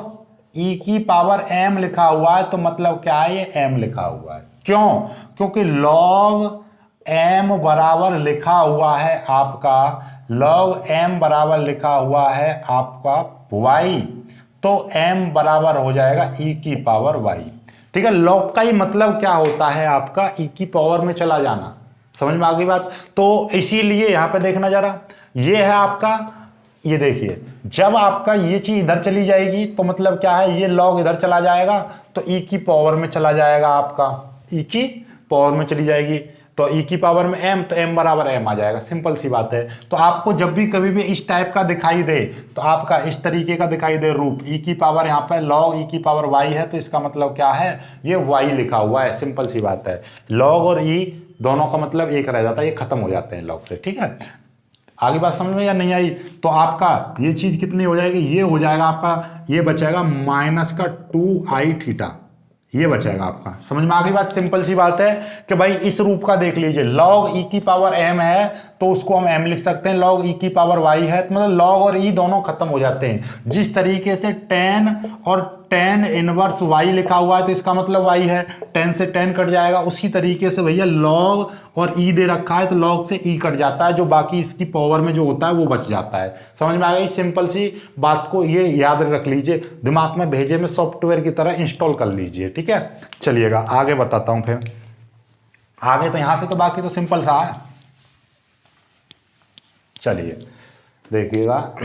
e की पावर m लिखा हुआ है, तो मतलब क्या है, ये m लिखा हुआ है। क्यों? क्योंकि log m बराबर लिखा हुआ है आपका, log m बराबर लिखा हुआ है आपका y, तो m बराबर हो जाएगा e की पावर y। ठीक है, log का ही मतलब क्या होता है आपका e की पावर में चला जाना। समझ में आ गई बात? तो इसीलिए यहां पे देखना जरा, ये है आपका, ये देखिए जब आपका ये चीज इधर चली जाएगी तो मतलब क्या है, ये लॉग इधर चला जाएगा तो e की पावर में चला जाएगा आपका, e की पावर में चली जाएगी, तो e की पावर में m, तो m बराबर m आ जाएगा। सिंपल सी बात है। तो आपको जब भी कभी भी इस टाइप का दिखाई दे, तो आपका इस तरीके का दिखाई दे रूप, e की पावर यहाँ पे log e की पावर y है, तो इसका मतलब क्या है, ये y लिखा हुआ है। सिंपल सी बात है, log और e दोनों का मतलब एक रह जाता है, ये खत्म हो जाते हैं log से। ठीक है, आगे बात समझ में या नहीं आई? तो आपका ये चीज कितनी हो जाएगी, ये हो जाएगा आपका, ये बचेगा -2i थीटा, ये बचेगा आपका। समझ में आ गई बात? सिंपल सी बात है कि भाई इस रूप का देख लीजिए, log e की पावर m है तो उसको हम m लिख सकते हैं, log e की पावर y है तो मतलब log और e दोनों खत्म हो जाते हैं। जिस तरीके से tan और tan इनवर्स y लिखा हुआ है तो इसका मतलब y है, tan से tan कट जाएगा, उसी तरीके से भैया log और e दे रखा है तो log से e कट जाता है, जो बाकी इसकी पावर में जो होता है वो बच जाता है। समझ में आ गई? सिंपल सी बात को ये याद रख लीजिए, दिमाग में भेजे में सॉफ्टवेयर की तरह इंस्टॉल कर लीजिए। ठीक है, चलिएगा आगे बताता हूं। फिर आगे तो यहां से तो बाकी तो सिंपल सा है। चलिए देखिएगा,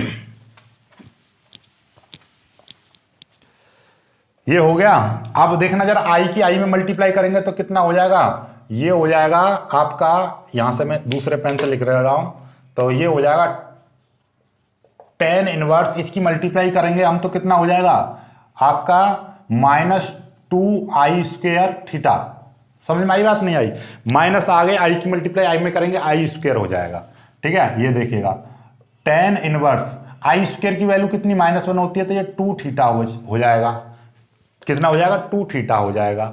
ये हो गया। अब देखना जरा, आई की आई में मल्टीप्लाई करेंगे तो कितना हो जाएगा, ये हो जाएगा आपका, यहां से मैं दूसरे पेन से लिख रहा हूं, तो ये हो जाएगा tan इनवर्स, इसकी मल्टीप्लाई करेंगे हम तो कितना हो जाएगा आपका -2i² थीटा। समझ में आई बात नहीं आई? माइनस आ गए, आई की मल्टीप्लाई आई में करेंगे i² हो जाएगा। ठीक है, ये देखिएगा tan इनवर्स i² की वैल्यू कितनी, -1 होती है, तो ये 2 थीटा हो जाएगा। कितना हो जाएगा, 2 थीटा हो जाएगा।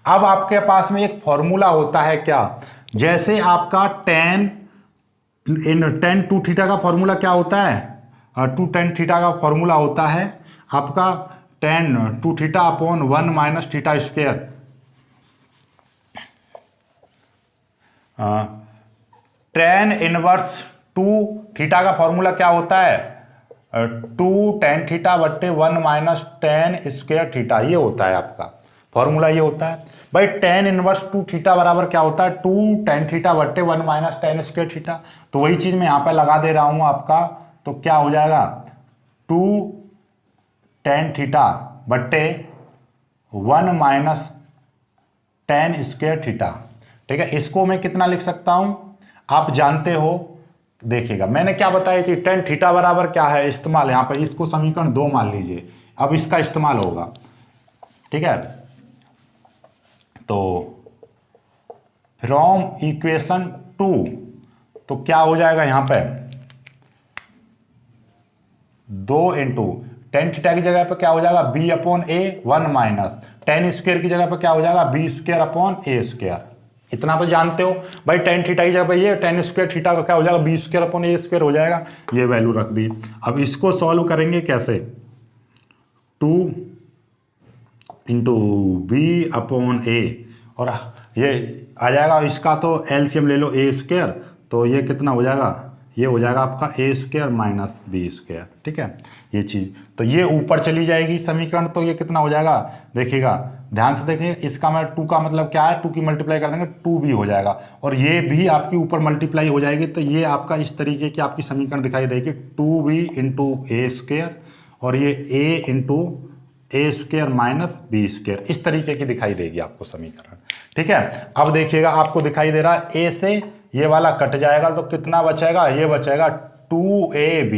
अब आपके पास में एक फॉर्मूला होता है क्या, जैसे आपका tan 2 थीटा का फॉर्मूला क्या होता है, 2 tan थीटा का फॉर्मूला होता है आपका tan 2 theta upon 1 - θ²। tan inverse 2 theta का फॉर्मूला क्या होता है, 2 tan थीटा बट्टे 1 - tan² थीटा, ये होता है आपका फॉर्मूला, ये होता है भाई। tan इनवर्स 2 थीटा बराबर क्या होता है, 2 tan थीटा बट्टे 1 - tan² थीटा। तो वही चीज मैं यहां पे लगा दे रहा हूं आपका, तो क्या हो जाएगा 2 tan थीटा बट्टे 1 - tan² थीटा। ठीक है, इसको मैं कितना लिख सकता हूं, आप जानते हो, देखिएगा मैंने क्या बताया थी, tan थीटा बराबर क्या है, इस्तेमाल यहां पर, इसको समीकरण 2 मान लीजिए, अब इसका इस्तेमाल होगा। ठीक है, तो फ्रॉम इक्वेशन 2, तो क्या हो जाएगा यहां पे 2 इंटू tan थीटा की जगह पर क्या हो जाएगा b/a 1 - tan² की जगह पर क्या हो जाएगा b²/a²। इतना तो जानते हो भाई, tan थीटा की जगह पर ये tan² थीटा का क्या हो जाएगा b²/a² हो जाएगा, ये वैल्यू रख दी। अब इसको सॉल्व करेंगे कैसे, 2 इंटू b/a, और ये आ जाएगा, इसका तो एलसीएम ले लो a², तो ये कितना हो जाएगा, ये हो जाएगा आपका ए स्क्वायर माइनस बी स्क्वायर, ठीक है। ये चीज़ तो ये ऊपर चली जाएगी समीकरण, तो ये कितना हो जाएगा देखिएगा, ध्यान से देखिए, इसका मैं 2 का मतलब क्या है, 2 की मल्टीप्लाई कर देंगे 2 भी हो जाएगा, और ये भी आपकी ऊपर मल्टीप्लाई हो जाएगी, तो ये आपका इस तरीके की आपकी समीकरण दिखाई देगी 2b इंटू ए स्क्वायर, और ये a into a square minus B square, इस तरीके की दिखाई देगी आपको समीकरण, ठीक है। अब देखिएगा आपको दिखाई दे रहा है a से ये वाला कट जाएगा, तो कितना बचेगा, ये बचेगा 2ab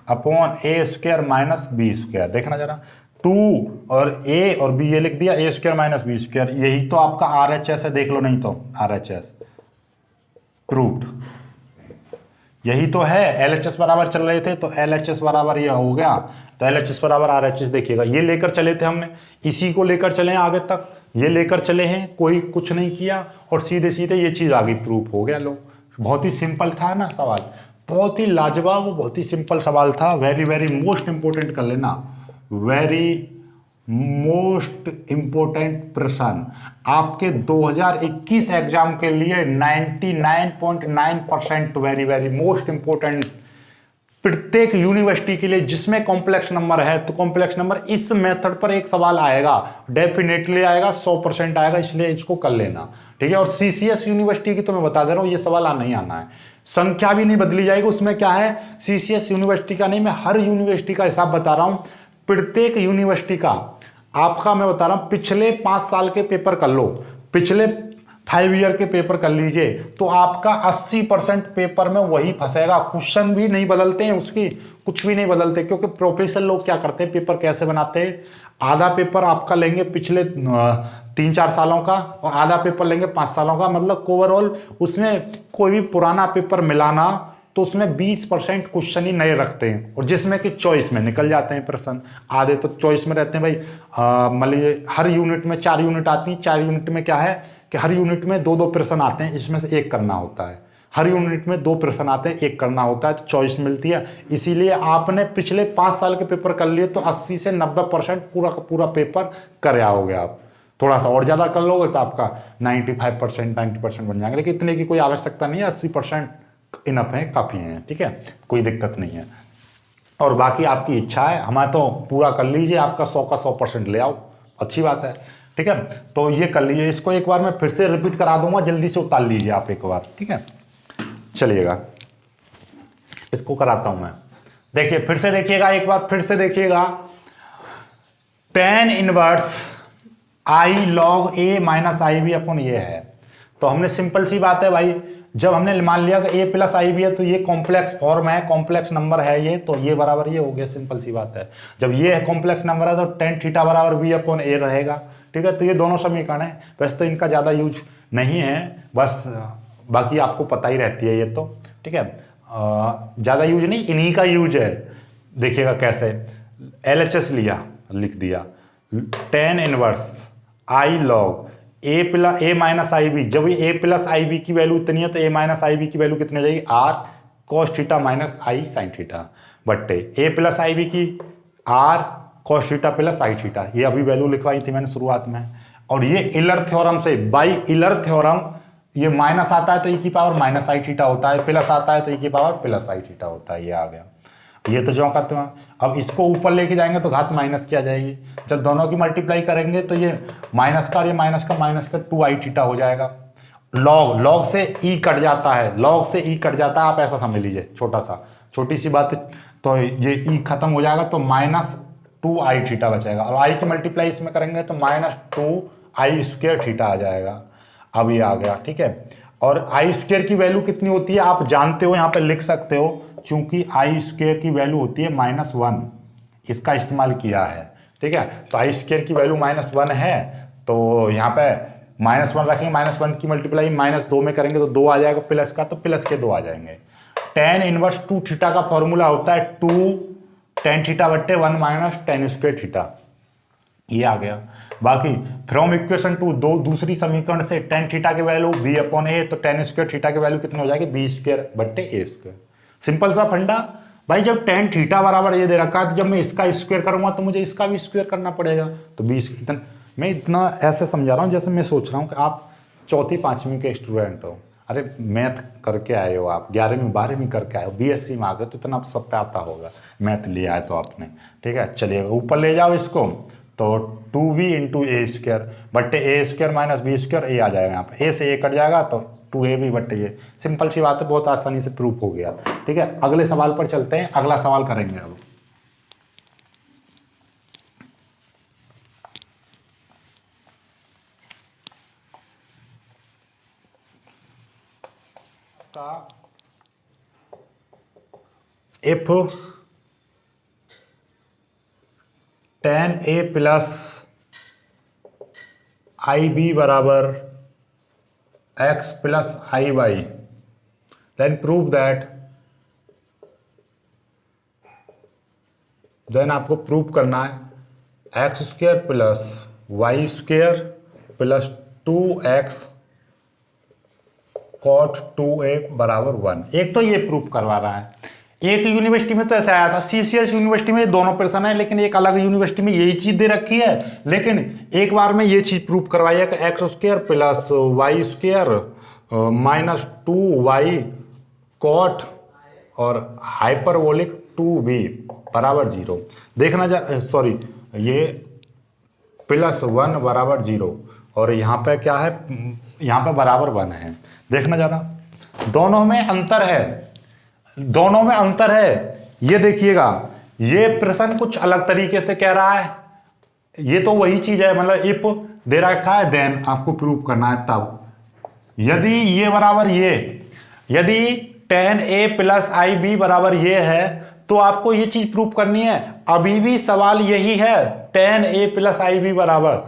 upon a square minus B square. देखना जरा, 2 और a और b ये लिख दिया, ए स्क्वायर माइनस बी स्क्वायर, यही तो आपका RHS है, देख लो नहीं तो RHS प्रूव्ड, यही तो है। LHS बराबर चल रहे थे तो LHS बराबर ये हो गया, तो LHS बराबर RHS देखिएगा, ये लेकर चले थे हमने, इसी को लेकर चले हैं आगे तक, ये लेकर चले हैं, कोई कुछ नहीं किया और सीधे सीधे ये चीज़ आगे प्रूफ हो गया। लो, बहुत ही सिंपल था ना सवाल, बहुत ही लाजवाब, बहुत ही सिंपल सवाल था। वेरी वेरी मोस्ट इंपॉर्टेंट कर लेना, वेरी मोस्ट इंपॉर्टेंट प्रश्न आपके 2021 एग्जाम के लिए 99.9%, वेरी वेरी मोस्ट इंपॉर्टेंट प्रत्येक यूनिवर्सिटी के लिए जिसमें कॉम्प्लेक्स नंबर है, तो कॉम्प्लेक्स नंबर इस मेथड पर एक सवाल आएगा, डेफिनेटली आएगा, 100% आएगा, इसलिए इसको कर लेना, ठीक है। और CCS यूनिवर्सिटी की तो मैं बता दे रहा हूं, ये सवाल नहीं आना है, संख्या भी नहीं बदली जाएगी उसमें, क्या है CCS यूनिवर्सिटी का नहीं, मैं हर यूनिवर्सिटी का हिसाब बता रहा हूं, प्रत्येक यूनिवर्सिटी का आपका मैं बता रहा हूं, पिछले 5 साल के पेपर कर लो, पिछले 5 ईयर के पेपर कर लीजिए, तो आपका 80% पेपर में वही फंसेगा, क्वेश्चन भी नहीं बदलते हैं उसकी, कुछ भी नहीं बदलते, क्योंकि प्रोफेसर लोग क्या करते हैं, पेपर कैसे बनाते हैं, आधा पेपर आपका लेंगे पिछले 3-4 सालों का और आधा पेपर लेंगे 5 सालों का, मतलब ओवरऑल उसमें कोई भी पुराना पेपर मिलाना तो उसमें 20% क्वेश्चन ही नए रखते हैं, और जिसमें कि चॉइस में निकल जाते हैं प्रश्न, आधे तो चॉइस में रहते हैं भाई। मान लीजिए हर यूनिट में 4 यूनिट आती है, 4 यूनिट में क्या है कि हर यूनिट में 2-2 प्रश्न आते हैं, इसमें से एक करना होता है, हर यूनिट में 2 प्रश्न आते हैं, एक करना होता है, तो चॉइस मिलती है। इसीलिए आपने पिछले 5 साल के पेपर कर लिए तो 80 से 90% पूरा का पूरा पेपर कर आओगे आप, थोड़ा सा और ज़्यादा कर लोगे तो आपका 95% 90% बन जाएंगे, लेकिन इतने की कोई आवश्यकता नहीं है, 80% इनफ है, काफ़ी है, ठीक है, कोई दिक्कत नहीं है। और बाकी आपकी इच्छा है, हमारा तो पूरा कर लीजिए, आपका 100 का 100% ले आओ, अच्छी बात है, ठीक है। तो ये कर लीजिए, इसको एक बार मैं फिर से रिपीट करा दूंगा, जल्दी से उतार लीजिए आप एक बार, ठीक है। चलिएगा, इसको कराता हूं मैं, देखिए फिर से देखिएगा, एक बार फिर से देखिएगा, tan इनवर्स I log A minus I b upon ये है, तो हमने सिंपल सी बात है भाई, जब हमने मान लिया कि a प्लस आई बी है तो ये कॉम्प्लेक्स फॉर्म है, कॉम्प्लेक्स नंबर है ये, तो ये बराबर ये हो गया, सिंपल सी बात है। जब ये कॉम्प्लेक्स नंबर है तो tan थीटा बराबर b अपॉन a रहेगा, ठीक है। तो ये दोनों समीकरण है, वैसे तो इनका ज़्यादा यूज नहीं है, बस बाकी आपको पता ही रहती है ये तो, ठीक है, ज़्यादा यूज नहीं, इन्हीं का यूज है। देखिएगा कैसे, LHS लिया, लिख दिया tan इनवर्स I log A minus I b, जब ये A प्लस आई बी की वैल्यू इतनी है तो A माइनस आई बी की वैल्यू कितनी हो जाएगी, R cos theta minus I sin theta, बट्टे A प्लस आई बी की R cos theta plus I theta, ये अभी वैल्यू लिखवाई थी मैंने शुरुआत में। और ये इलर थ्योरम से, बाई इलर थ्योरम, ये माइनस आता है तो e की पावर माइनस आई थीटा होता है, प्लस आता है तो e की पावर प्लस आई थीटा होता है, ये आ गया। ये तो जो करते हैं, अब इसको ऊपर लेके जाएंगे तो घात माइनस की आ जाएगी, जब दोनों की मल्टीप्लाई करेंगे तो ये माइनस का, ये माइनस का 2i थीटा हो जाएगा। लॉग से ई कट जाता है, लॉग से ई कट जाता है, आप ऐसा समझ लीजिए, छोटी सी बात, तो ये ई खत्म हो जाएगा तो माइनस 2i थीटा बचेगा, और आई की मल्टीप्लाई इसमें करेंगे तो माइनस 2i स्क्वायर थीटा आ जाएगा। अब ये आ गया, ठीक है। और आई स्क्वायर की वैल्यू कितनी होती है आप जानते हो, यहाँ पे लिख सकते हो, चूंकि आई स्क्वायर की वैल्यू होती है -1, इसका इस्तेमाल किया है, ठीक है। तो आई स्क्वायर की वैल्यू -1 है, तो यहाँ पे -1 रखेंगे, -1 की मल्टीप्लाई -2 में करेंगे तो 2 आ जाएगा प्लस का, तो प्लस के 2 आ जाएंगे। tan इनवर्स 2 थीटा का फॉर्मूला होता है 2 tan थीटा बट्टे 1 माइनस tan स्क्वायर थीटा, ये आ गया। बाकी फ्रॉम इक्वेशन 2 दूसरी समीकरण से tan थीटा की वैल्यू b अपॉन a, तो tan स्क्वायर थीटा की वैल्यू कितनी हो जाएगी, b स्क्वायर बट्टे a स्क्वायर। सिंपल सा फंडा भाई, जब tan थीटा बराबर ये दे रखा है तो जब मैं इसका स्क्वायर करूंगा तो मुझे इसका भी स्क्वायर करना पड़ेगा, तो 20 मैं इतना ऐसे समझा रहा हूँ जैसे मैं सोच रहा हूँ कि आप 4वीं 5वीं के स्टूडेंट हो, अरे मैथ करके आए हो आप, 11वीं 12वीं करके आए हो, बीएससी में आ गए तो इतना सब पे आता होगा, मैथ लिया है तो आपने। ठीक है, चलिए ऊपर ले जाओ इसको, तो 2b इंटू ए स्क्र बट्टे ए स्क्र माइनस बी स्क्र, ए आ जाएगा यहाँ पे, ए से ए कट जाएगा तो 2ab बट्टे ये। सिंपल सी बात है, बहुत आसानी से प्रूफ हो गया। ठीक है, अगले सवाल पर चलते हैं, अगला सवाल करेंगे अब। If tan a plus I B बराबर x plus I y, then prove that, then आपको प्रूव करना है x square plus y square plus 2x cot 2a बराबर 1। एक तो ये प्रूफ करवा रहा है, एक यूनिवर्सिटी में तो ऐसा आया था, सीसीएस यूनिवर्सिटी में दोनों पर्सन है, लेकिन एक अलग यूनिवर्सिटी में यही चीज दे रखी है, लेकिन एक बार में ये चीज प्रूफ करवाई है कि x square plus y square minus 2y cot और हाइपरबोलिक 2b बराबर 0। देखना सॉरी, ये प्लस 1 बराबर 0 और यहाँ पे क्या है, यहाँ पे बराबर 1 है। देखना जरा, दोनों में अंतर है, दोनों में अंतर है। ये देखिएगा, ये प्रश्न कुछ अलग तरीके से कह रहा है, ये तो वही चीज है, मतलब इफ दे रखा है देन आपको प्रूव करना है। तब यदि ये बराबर ये, यदि tan a plus I B बराबर ये है तो आपको ये चीज प्रूव करनी है। अभी भी सवाल यही है, tan a plus I B बराबर।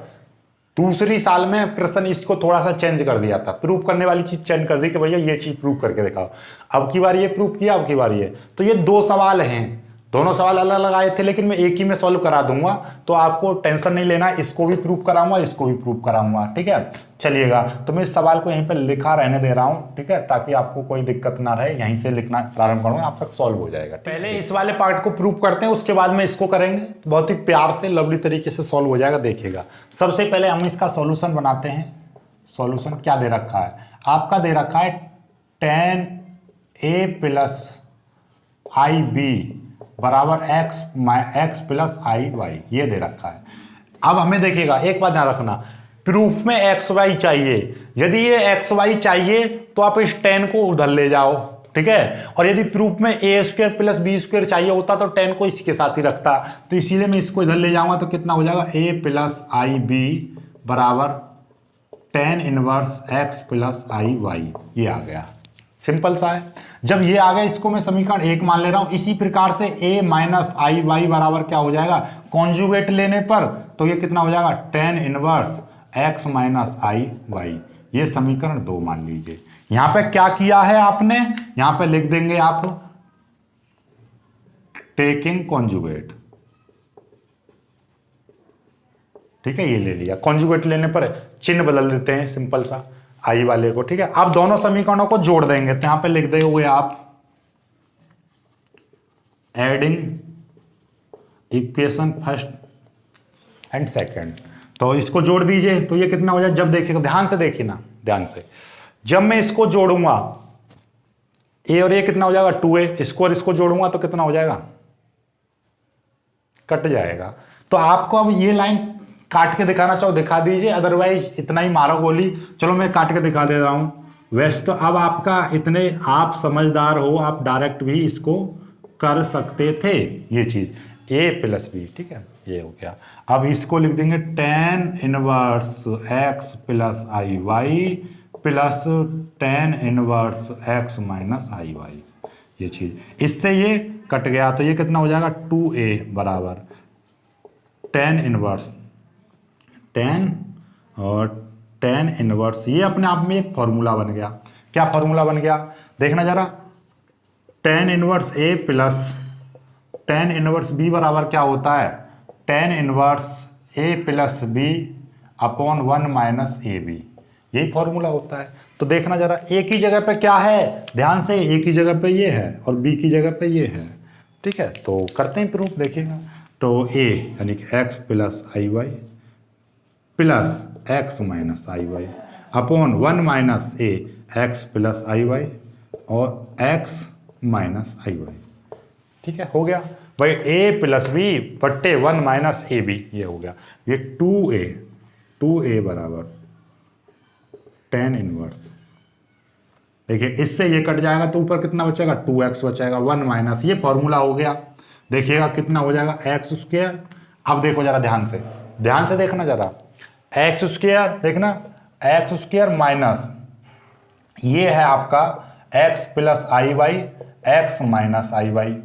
दूसरी साल में प्रश्न इसको थोड़ा सा चेंज कर दिया था, प्रूव करने वाली चीज चेंज कर दी कि भैया ये चीज प्रूव करके दिखाओ। अब की बार ये प्रूव किया, अब की बार ये, तो ये दो सवाल हैं, दोनों सवाल अलग अलग आए थे, लेकिन मैं एक ही में सॉल्व करा दूंगा, तो आपको टेंशन नहीं लेना, इसको भी प्रूव कराऊंगा, इसको भी प्रूव कराऊंगा। ठीक है, चलिएगा, तो मैं इस सवाल को यहीं पे लिखा रहने दे रहा हूं, ठीक है, ताकि आपको कोई दिक्कत ना रहे। यहीं से लिखना प्रारंभ करूंगा, आप तक सॉल्व हो जाएगा। पहले इस वाले पार्ट को प्रूव करते हैं, उसके बाद में इसको करेंगे, तो बहुत ही प्यार से लवली तरीके से सॉल्व हो जाएगा। देखिएगा, सबसे पहले हम इसका सॉल्यूशन बनाते हैं। सॉल्यूशन क्या दे रखा है आपका, दे रखा है tan a plus I B बराबर x प्लस आई वाई, ये दे रखा है। अब हमें देखिएगा, एक बात ध्यान रखना, प्रूफ में एक्स वाई चाहिए, यदि ये एक्स वाई चाहिए तो आप इस tan को उधर ले जाओ, ठीक है, और यदि प्रूफ में ए स्क्वायर प्लस बी स्क्वायर चाहिए होता तो tan को इसके साथ ही रखता, तो इसीलिए मैं इसको इधर ले जाऊंगा, तो कितना हो जाएगा, a प्लस आई बी बराबर tan इनवर्स x प्लस आई वाई, ये आ गया। सिंपल सा है। जब ये आ गया, इसको मैं समीकरण 1 मान ले रहा हूं। इसी प्रकार से a माइनस आई वाई बराबर क्या हो जाएगा, कॉन्जुगेट लेने पर तो ये कितना हो जाएगा, tan इनवर्स x माइनस आई वाई, ये समीकरण 2 मान लीजिए। यहां पे क्या किया है आपने, यहां पे लिख देंगे आप टेकिंग कॉन्जुगेट, ठीक है, ये ले लिया। कॉन्जुगेट लेने पर चिन्ह बदल देते हैं सिंपल सा आई वाले को, ठीक है। अब दोनों समीकरणों को जोड़ देंगे, तो यहां पे लिख दे हुए आप adding equation first and second, तो इसको जोड़ दीजिए, तो ये कितना हो जाए, जब देखिएगा, ध्यान से देखिए ना, ध्यान से, जब मैं इसको जोड़ूंगा ए और ए कितना हो जाएगा 2a, इसको और इसको जोड़ूंगा तो कितना हो जाएगा, कट जाएगा। तो आपको अब ये लाइन काट के दिखाना चाहो दिखा दीजिए, अदरवाइज इतना ही मारो गोली। चलो मैं काट के दिखा दे रहा हूं। वैसे तो अब आपका इतने आप समझदार हो, आप डायरेक्ट भी इसको कर सकते थे, ये चीज a प्लस बी, ठीक है, ये हो गया। अब इसको लिख देंगे tan इनवर्स x प्लस आई y plus tan inverse x minus आई वाई, ये चीज, इससे ये कट गया, तो ये कितना हो जाएगा 2a बराबर tan इनवर्स, tan और tan इनवर्स, ये अपने आप में एक फॉर्मूला बन गया। क्या फॉर्मूला बन गया, देखना जरा, tan inverse a plus tan inverse b बराबर क्या होता है, tan inverse a plus b upon 1 minus A b, यही फॉर्मूला होता है। तो देखना जरा, a की जगह पे क्या है, ध्यान से, a की जगह पे ये है और b की जगह पे ये है, ठीक है। तो करते हैं प्रूफ, देखिएगा, तो a यानी कि x प्लस आई वाई प्लस x माइनस आई वाई अपॉन 1 माइनस ए, एक्स प्लस आई वाई और एक्स माइनस आई वाई। ठीक है, हो गया भाई। ए प्लस बी बट्टे 1 माइनस ए बी, ये हो गया। ये 2a बराबर tan इनवर्स। देखिए इससे ये कट जाएगा तो ऊपर कितना बचेगा, 2x बचेगा, 1 माइनस, ये फॉर्मूला हो गया। देखिएगा कितना हो जाएगा, एक्स स्क्वायर। अब देखो जरा ध्यान से देखना जरा, एक्स स्क्वायर देखना, एक्स स्क्वायर माइनस ये है आपका एक्स प्लस आई वाई, एक्स माइनस आई वाई।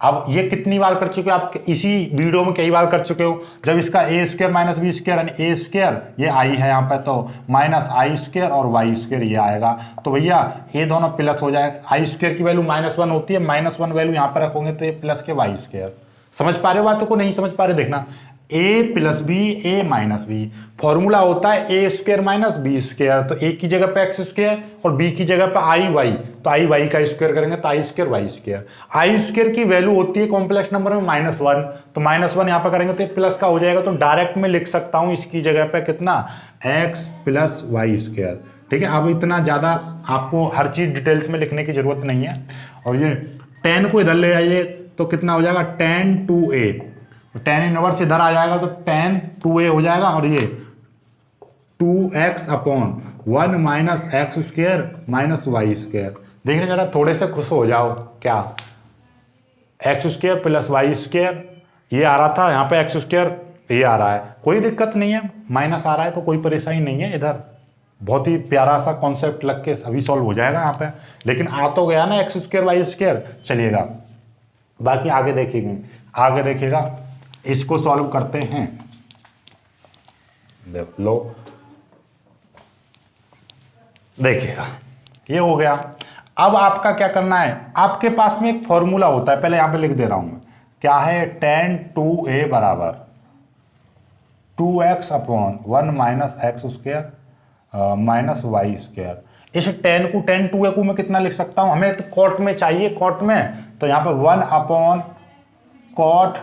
अब ये कितनी बार कर चुके हो आप, इसी वीडियो में कई बार कर चुके हो। जब इसका ए स्क्वायर माइनस बी स्क्वायर यानी ए स्क्वायर, ये आई है यहाँ पे, तो माइनस आई स्क्वायर और वाई स्क्वायर ये आएगा। तो भैया ये दोनों प्लस हो जाए, आई स्क्वायर की वैल्यू -1 होती है, -1 वैल्यू यहाँ पर रखोगे तो ये प्लस के वाई स्क्वायर। समझ पा रहे हो बातों को, नहीं समझ पा रहे देखना, ए plus b a minus b, formula होता है a square minus B square. तो ए की जगह पे एक्स स्क्वायर और बी की जगह पे आई वाई, तो आई वाई का स्क्वायर करेंगे तो आई स्क्वायर वाई स्क्वायर। आई स्क्वायर की वैल्यू होती है कॉम्प्लेक्स नंबर में -1, तो -1 यहाँ पे करेंगे तो प्लस का हो जाएगा। तो डायरेक्ट में लिख सकता हूँ इसकी जगह पे कितना, एक्स प्लस वाई स्क्वायर। ठीक है, अब इतना ज़्यादा आपको हर चीज़ डिटेल्स में लिखने की जरूरत नहीं है। और ये tan को इधर ले आइए तो कितना हो जाएगा, tan 2a, tan इनवर्स इधर आ जाएगा तो tan 2a हो जाएगा। और ये 2x upon 1 minus x square minus y square. देखने जरा थोड़े से खुश हो जाओ, क्या x square plus Y square ये आ रहा था, यहाँ पे एक्स स्क्वायर ये आ रहा है, कोई दिक्कत नहीं है, माइनस आ रहा है तो कोई परेशानी नहीं है। इधर बहुत ही प्यारा सा कॉन्सेप्ट लग के सभी सॉल्व हो जाएगा यहाँ पे। लेकिन आ तो गया ना एक्स स्क्वायर वाई स्क्वायर। चलिएगा बाकी आगे देखिएगा, इसको सॉल्व करते हैं। लो देखिएगा ये हो गया। अब आपका क्या करना है, आपके पास में एक फॉर्मूला होता है, पहले यहां पे लिख दे रहा हूं मैं, क्या है, tan 2a बराबर 2x upon 1 minus x square minus y square. इस tan 2a को मैं कितना लिख सकता हूं, हमें तो कॉट में चाहिए, कॉट में, तो यहाँ पे 1 अपॉन कॉट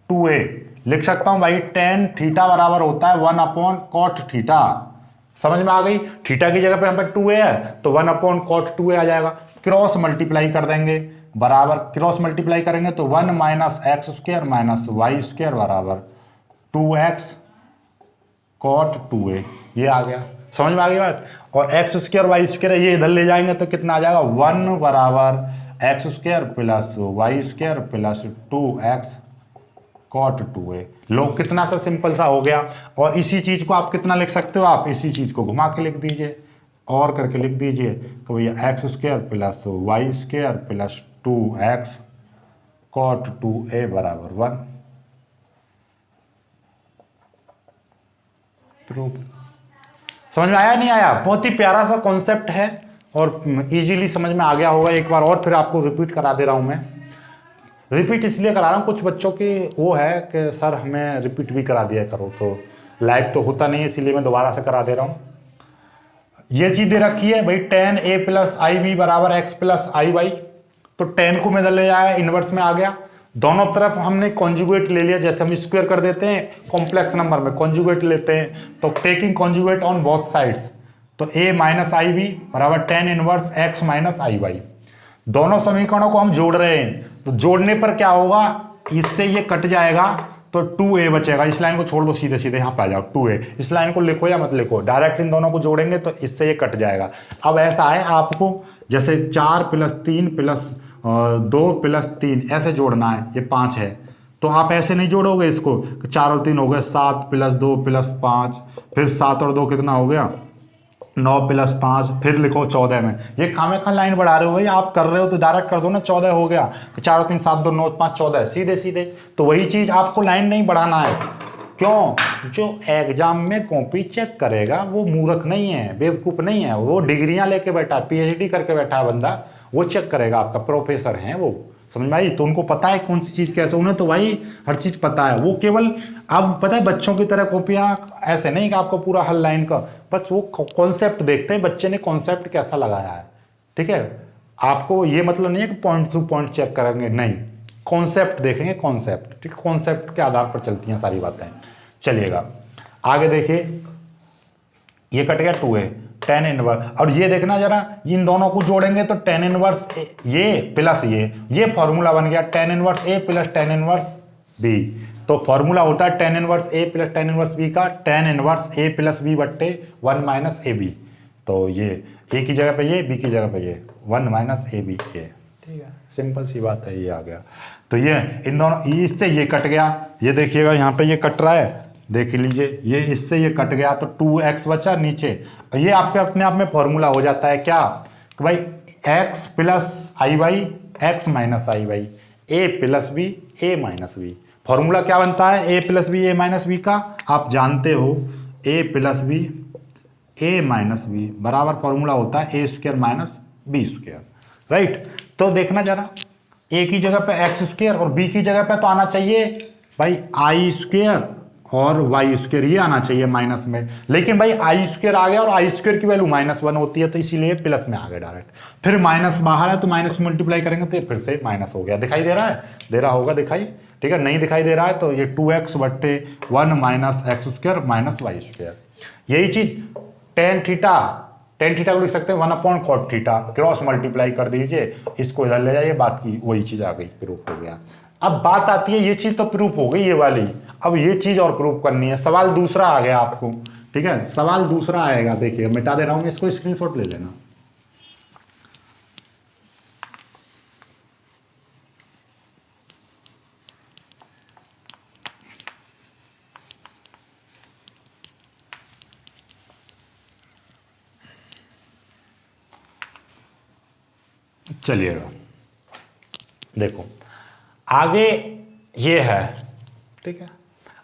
2a लिख सकता हूं भाई। tan थीटा बराबर होता है 1 अपॉन कॉट थीटा। समझ में आ गई, थीटा की जगह पे यहाँ पे 2a है तो 1 अपॉन कॉट 2a आ जाएगा। क्रॉस मल्टीप्लाई कर देंगे, बराबर क्रॉस मल्टीप्लाई करेंगे तो 1 minus x square minus y square बराबर 2x कॉट 2a, ये आ गया। समझ में आ गई बात। और एक्स स्क्वायर वाई स्क्वायर ये इधर ले जाएंगे तो कितना आ जाएगा, 1 बराबर x square plus Y square plus 2x cot 2a। लो कितना सा सिंपल सा हो गया। और इसी चीज को आप कितना लिख सकते हो, आप इसी चीज को घुमा के लिख दीजिए और करके लिख दीजिए कि भैया x square plus Y square plus 2x cot 2a बराबर 1। प्रूफ। समझ में आया नहीं आया, बहुत ही प्यारा सा कॉन्सेप्ट है और इजीली समझ में आ गया होगा। एक बार और फिर आपको रिपीट करा दे रहा हूं मैं। रिपीट इसलिए करा रहा हूँ, कुछ बच्चों की वो है कि सर हमें रिपीट भी करा दिया करो, तो लाइव तो होता नहीं है, इसीलिए मैं दोबारा से करा दे रहा हूँ। ये चीज दे रखी है भाई, tan a plus I B बराबर एक्स प्लस आई वाई। तो tan को में इधर ले आया, इनवर्स में आ गया। दोनों तरफ हमने कॉन्जुगेट ले लिया, जैसे हम स्क्वायर कर देते हैं कॉम्प्लेक्स नंबर में कॉन्जुगेट लेते हैं, तो taking conjugate on both sides, तो a माइनस आई बी बराबर tan इनवर्स x माइनस आई वाई। दोनों समीकरणों को हम जोड़ रहे हैं, तो जोड़ने पर क्या होगा, इससे ये कट जाएगा तो 2a बचेगा। इस लाइन को छोड़ दो, सीधे सीधे यहाँ पे आ जाओ 2a। इस लाइन को लिखो या मत लिखो, डायरेक्ट इन दोनों को जोड़ेंगे तो इससे ये कट जाएगा। अब ऐसा है आपको जैसे 4 प्लस 3 प्लस 2 प्लस 3 ऐसे जोड़ना है, ये 5 है, तो आप ऐसे नहीं जोड़ोगे इसको, 4 और 3 हो गए 7 प्लस 2 प्लस 5, फिर 7 और 2 कितना हो गया 9 प्लस 5, फिर लिखो 14 में। ये खामे खा लाइन बढ़ा रहे हो भाई, आप कर रहे हो तो डायरेक्ट कर दो ना, 14 हो गया, 4 और 3 7 2 9 5 14 सीधे सीधे। तो वही चीज आपको लाइन नहीं बढ़ाना है। क्यों, जो एग्जाम में कॉपी चेक करेगा वो मूर्ख नहीं है, बेवकूफ नहीं है, वो डिग्रियां लेके बैठा है, पीएचडी करके बैठा है बंदा, वो चेक करेगा, आपका प्रोफेसर है वो। समझ में आई, तो उनको पता है कौन सी चीज कैसे, उन्हें तो भाई हर चीज पता है। वो केवल अब पता है बच्चों की तरह कॉपियां ऐसे नहीं कि आपको पूरा हर लाइन का, बस वो कॉन्सेप्ट देखते हैं बच्चे ने कॉन्सेप्ट कैसा लगाया है। ठीक है, आपको ये मतलब नहीं है कि पॉइंट टू पॉइंट चेक करेंगे, नहीं, कॉन्सेप्ट देखेंगे, कॉन्सेप्ट। ठीक है, कॉन्सेप्ट के आधार पर चलती हैं सारी बातें। चलिएगा आगे देखिए, ये कट गया 2a, टेन इनवर्स, और ये देखना जरा, इन दोनों को जोड़ेंगे तो टेन इनवर्स ये प्लस ये फॉर्मूला बन गया tan inverse a plus tan inverse B. तो फॉर्मूला होता है tan inverse a plus tan inverse B का tan inverse a plus b बट्टे वन माइनस ए बी। तो ये ए की जगह पे ये, बी की जगह पे ये, वन माइनस ए बी ये, ठीक है, सिंपल सी बात है, ये आ गया। तो ये इन दोनों, इससे ये कट गया, ये देखिएगा यहाँ पे ये कट रहा है, देख लीजिए, ये इससे ये कट गया तो 2x बचा नीचे। ये आपके अपने आप में फॉर्मूला हो जाता है क्या कि भाई x plus I y x minus I y a plus b a minus b. Formula क्या बनता है a plus b a minus b का, आप जानते हो, a plus b a minus b बराबर फॉर्मूला होता है a square minus B square, right. तो देखना जरा, ए की जगह पे एक्स स्क्वायर और बी की जगह पे तो आना चाहिए भाई आई स्क्वायर और वाई स्क्वायर, ये आना चाहिए माइनस में, लेकिन भाई आई स्क्वायर आ गया और आई स्क्वायर की वैल्यू -1 होती है, तो इसीलिए प्लस में आ गया डायरेक्ट। फिर माइनस बाहर है तो माइनस मल्टीप्लाई करेंगे तो ये फिर से माइनस हो गया। दिखाई दे रहा है, दे रहा होगा दिखाई, ठीक है, नहीं दिखाई दे रहा है तो ये 2x बट्टे 1 minus x square minus y square. यही चीज टेन थीटा को लिख सकते हैं 1/cot थीटा, क्रॉस मल्टीप्लाई कर दीजिए, इसको इधर ले जाइए, बात की वही चीज आ गई, प्रूफ हो गया। अब बात आती है, ये चीज तो प्रूफ हो गई ये वाली, अब ये चीज और प्रूफ करनी है। सवाल दूसरा आ गया आपको, ठीक है, सवाल दूसरा आएगा, देखिए मिटा दे रहा हूं, इसको स्क्रीनशॉट ले लेना। चलिएगा, देखो आगे ये है, ठीक है,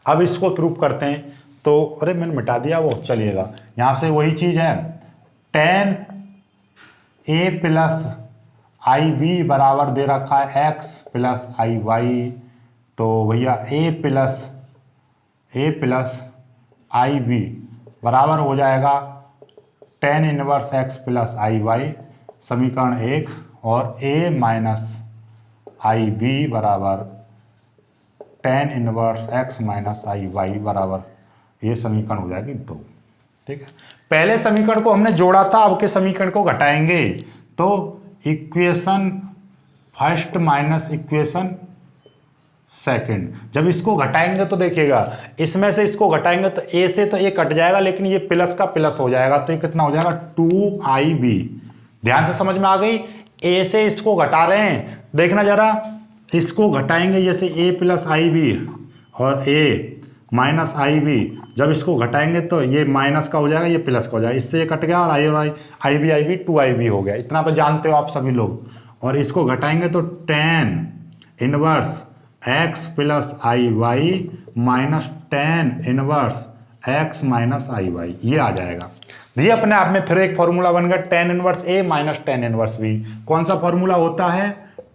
अब इसको प्रूफ करते हैं। तो अरे मैंने मिटा दिया वो, चलिएगा, यहां से वही चीज है, टेन ए प्लस आई बी बराबर दे रखा है एक्स प्लस आई वाई। तो भैया ए प्लस आई बी बराबर हो जाएगा टेन इनवर्स एक्स प्लस आई वाई, समीकरण 1, और ए माइनस आई बी बराबर टेन इनवर्स एक्स माइनस आई वाई बराबर, ये समीकरण हो जाएगी 2, ठीक है। पहले समीकरण को हमने जोड़ा था, अब के समीकरण को घटाएंगे, तो equation first minus equation second, जब इसको घटाएंगे तो देखिएगा, इसमें से इसको घटाएंगे तो ए से तो ये कट जाएगा, लेकिन ये प्लस का प्लस हो जाएगा, तो ये कितना हो जाएगा 2IB। ध्यान से समझ में आ गई, ए से इसको घटा रहे हैं, देखना जरा, इसको घटाएंगे जैसे ए प्लस आई बी और ए माइनस आई बी, जब इसको घटाएंगे तो ये माइनस का हो जाएगा, ये प्लस का हो जाएगा, इससे ये कट गया और आई बी 2IB हो गया, इतना तो जानते हो आप सभी लोग। और इसको घटाएंगे तो टेन इनवर्स एक्स प्लस आई y minus tan inverse x minus आई वाई, ये आ जाएगा। ये अपने आप में फिर एक फॉर्मूला बन गया टेन इनवर्स ए माइनस टेन इनवर्स बी। कौन सा फॉर्मूला होता है,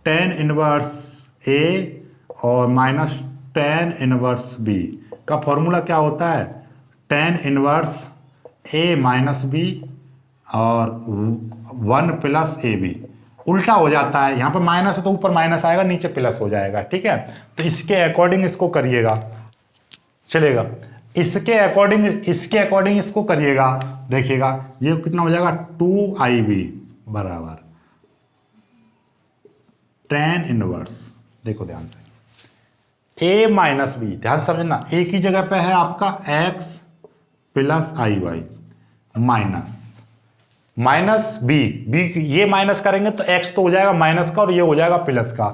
टेन इनवर्स ए और माइनस टेन इनवर्स बी का फॉर्मूला क्या होता है, टेन इनवर्स ए माइनस बी और 1 प्लस ए बी। उल्टा हो जाता है, यहाँ पर माइनस है तो ऊपर माइनस आएगा, नीचे प्लस हो जाएगा, ठीक है। तो इसके अकॉर्डिंग इसको करिएगा, चलेगा, इसके अकॉर्डिंग इसको करिएगा, देखिएगा ये कितना हो जाएगा 2IB बराबर टेन इनवर्स, देखो ध्यान से, ए माइनस बी, ध्यान समझना, ए की जगह पे है आपका x प्लस आई वाई माइनस बी, ये माइनस करेंगे तो x तो हो जाएगा माइनस का और ये हो जाएगा प्लस का,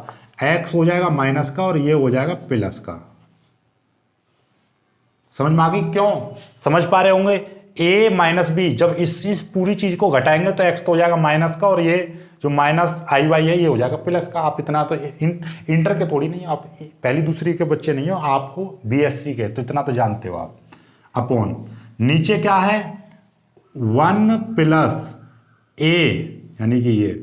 x हो जाएगा माइनस का और ये हो जाएगा प्लस का। समझ में आ गई, क्यों समझ पा रहे होंगे, a माइनस बी, जब इस पूरी चीज को घटाएंगे तो x तो हो जाएगा माइनस का और ये जो माइनस आई वाई है ये हो जाएगा प्लस का। आप इतना तो इंटर के थोड़ी नहीं, आप पहली दूसरी के बच्चे नहीं हो, आप हो BSc के, तो इतना तो जानते हो आप। अपॉन नीचे क्या है 1 प्लस ए, यानी कि ये,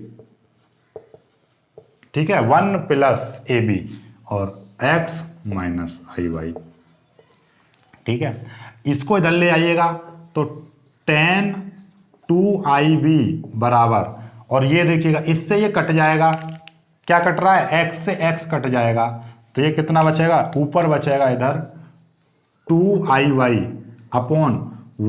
ठीक है, 1 प्लस ए बी और x माइनस आई वाई, ठीक है। इसको इधर ले आइएगा तो टेन 2IB बराबर, और ये देखिएगा इससे ये कट जाएगा, क्या कट रहा है, x से x कट जाएगा, तो ये कितना बचेगा, ऊपर बचेगा इधर 2IY अपॉन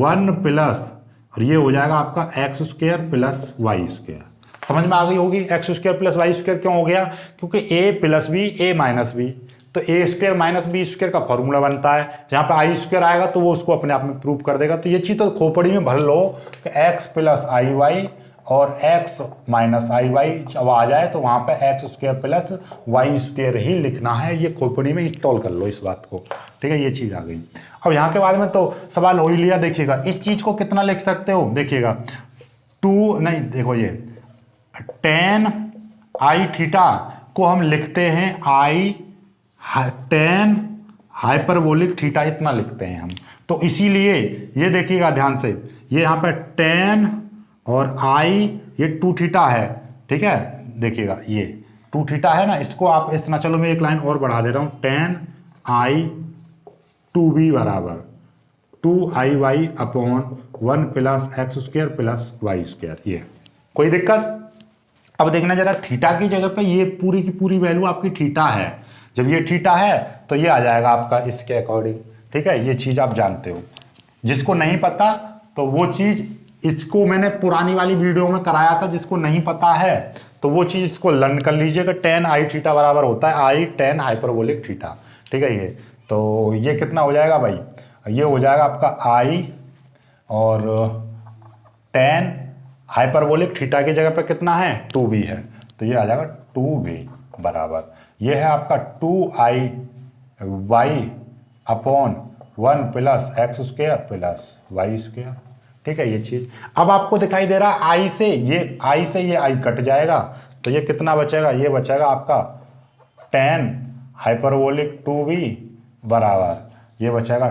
1 प्लस और ये हो जाएगा आपका x square plus Y square. समझ में आ गई होगी x square plus Y square क्यों हो गया, क्योंकि a plus b a minus b, तो a square minus B square का फॉर्मूला बनता है। जहाँ पे आई स्क्वायर आएगा तो वो उसको अपने आप में प्रूव कर देगा। तो ये चीज़ तो खोपड़ी में भर लो कि एक्स प्लस आई वाई और एक्स माइनस आई वाई जब आ जाए तो वहाँ पे x square plus Y square ही लिखना है। ये खोपड़ी में इंस्टॉल कर लो इस बात को, ठीक है। ये चीज़ आ गई। अब यहाँ के बाद में तो सवाल हो ही लिया। देखिएगा इस चीज़ को कितना लिख सकते हो, देखिएगा 2 नहीं, देखो ये tan आई थीटा को हम लिखते हैं आई tan हाइपरबोलिक थीटा, इतना लिखते हैं हम। तो इसीलिए ये देखिएगा ध्यान से, ये यहाँ पे tan और आई ये 2 थीटा है, ठीक है। देखिएगा ये 2 थीटा है ना, इसको आप इस तरह, चलो मैं एक लाइन और बढ़ा दे रहा हूँ, tan आई 2b बराबर 2iy upon 1 plus x square plus Y square. ये कोई दिक्कत। अब देखना जरा थीटा की जगह पे ये पूरी की पूरी वैल्यू आपकी थीटा है। जब ये थीटा है तो ये आ जाएगा आपका इसके अकॉर्डिंग, ठीक है। ये चीज़ आप जानते हो। जिसको नहीं पता तो वो चीज़, इसको मैंने पुरानी वाली वीडियो में कराया था, जिसको नहीं पता है तो वो चीज़ इसको लर्न कर लीजिएगा। tan आई थीटा बराबर होता है आई tan हाइपरबोलिक थीटा, ठीक है। ये तो ये कितना हो जाएगा भाई, ये हो जाएगा आपका आई और tan हाइपरबोलिक थीटा की जगह पे कितना है 2b है, तो ये आ जाएगा 2b बराबर, ये है आपका 2iy upon 1 plus x square plus Y square, ठीक है। ये चीज़ अब आपको दिखाई दे रहा है आई से ये आई कट जाएगा, तो ये कितना बचेगा, ये बचेगा आपका tan हाइपरबोलिक 2b बराबर ये बचेगा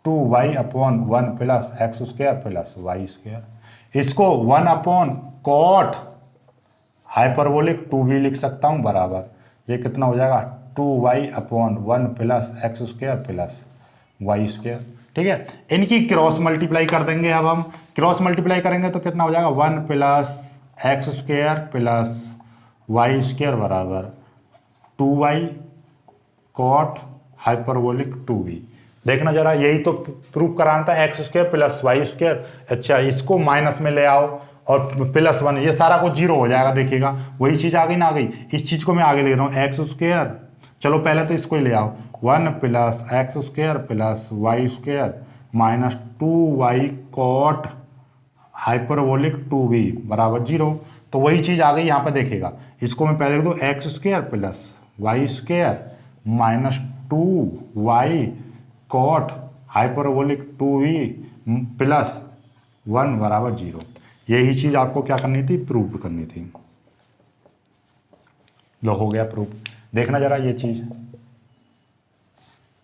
2y upon 1 plus x square plus Y square. इसको 1 अपॉन कॉट हाइपरबोलिक 2b लिख सकता हूँ बराबर, ये कितना हो जाएगा 2y upon 1 plus x square plus Y square, ठीक है। इनकी क्रॉस मल्टीप्लाई कर देंगे। अब हम क्रॉस मल्टीप्लाई करेंगे तो कितना हो जाएगा 1 plus x square plus Y square बराबर 2y कॉट हाइपरबोलिक 2b। देखना जरा, यही तो प्रूव कराना था, x square plus Y square. अच्छा, इसको माइनस में ले आओ और प्लस 1, ये सारा कुछ 0 हो जाएगा। देखिएगा वही चीज़ आ गई ना, आ गई। इस चीज़ को मैं आगे ले रहा हूँ, एक्स स्क्वायर, चलो पहले तो इसको ही ले आओ, 1 plus x square plus Y square minus 2y cot hyperbolic 2b बराबर 0। तो वही चीज़ आ गई यहाँ पर। देखिएगा इसको मैं पहले लिख दूँ, x square plus Y square minus 2y cot hyperbolic 2b plus 1 बराबर 0। यही चीज़ आपको क्या करनी थी, प्रूव करनी थी। लो हो गया प्रूव। देखना जरा ये चीज़,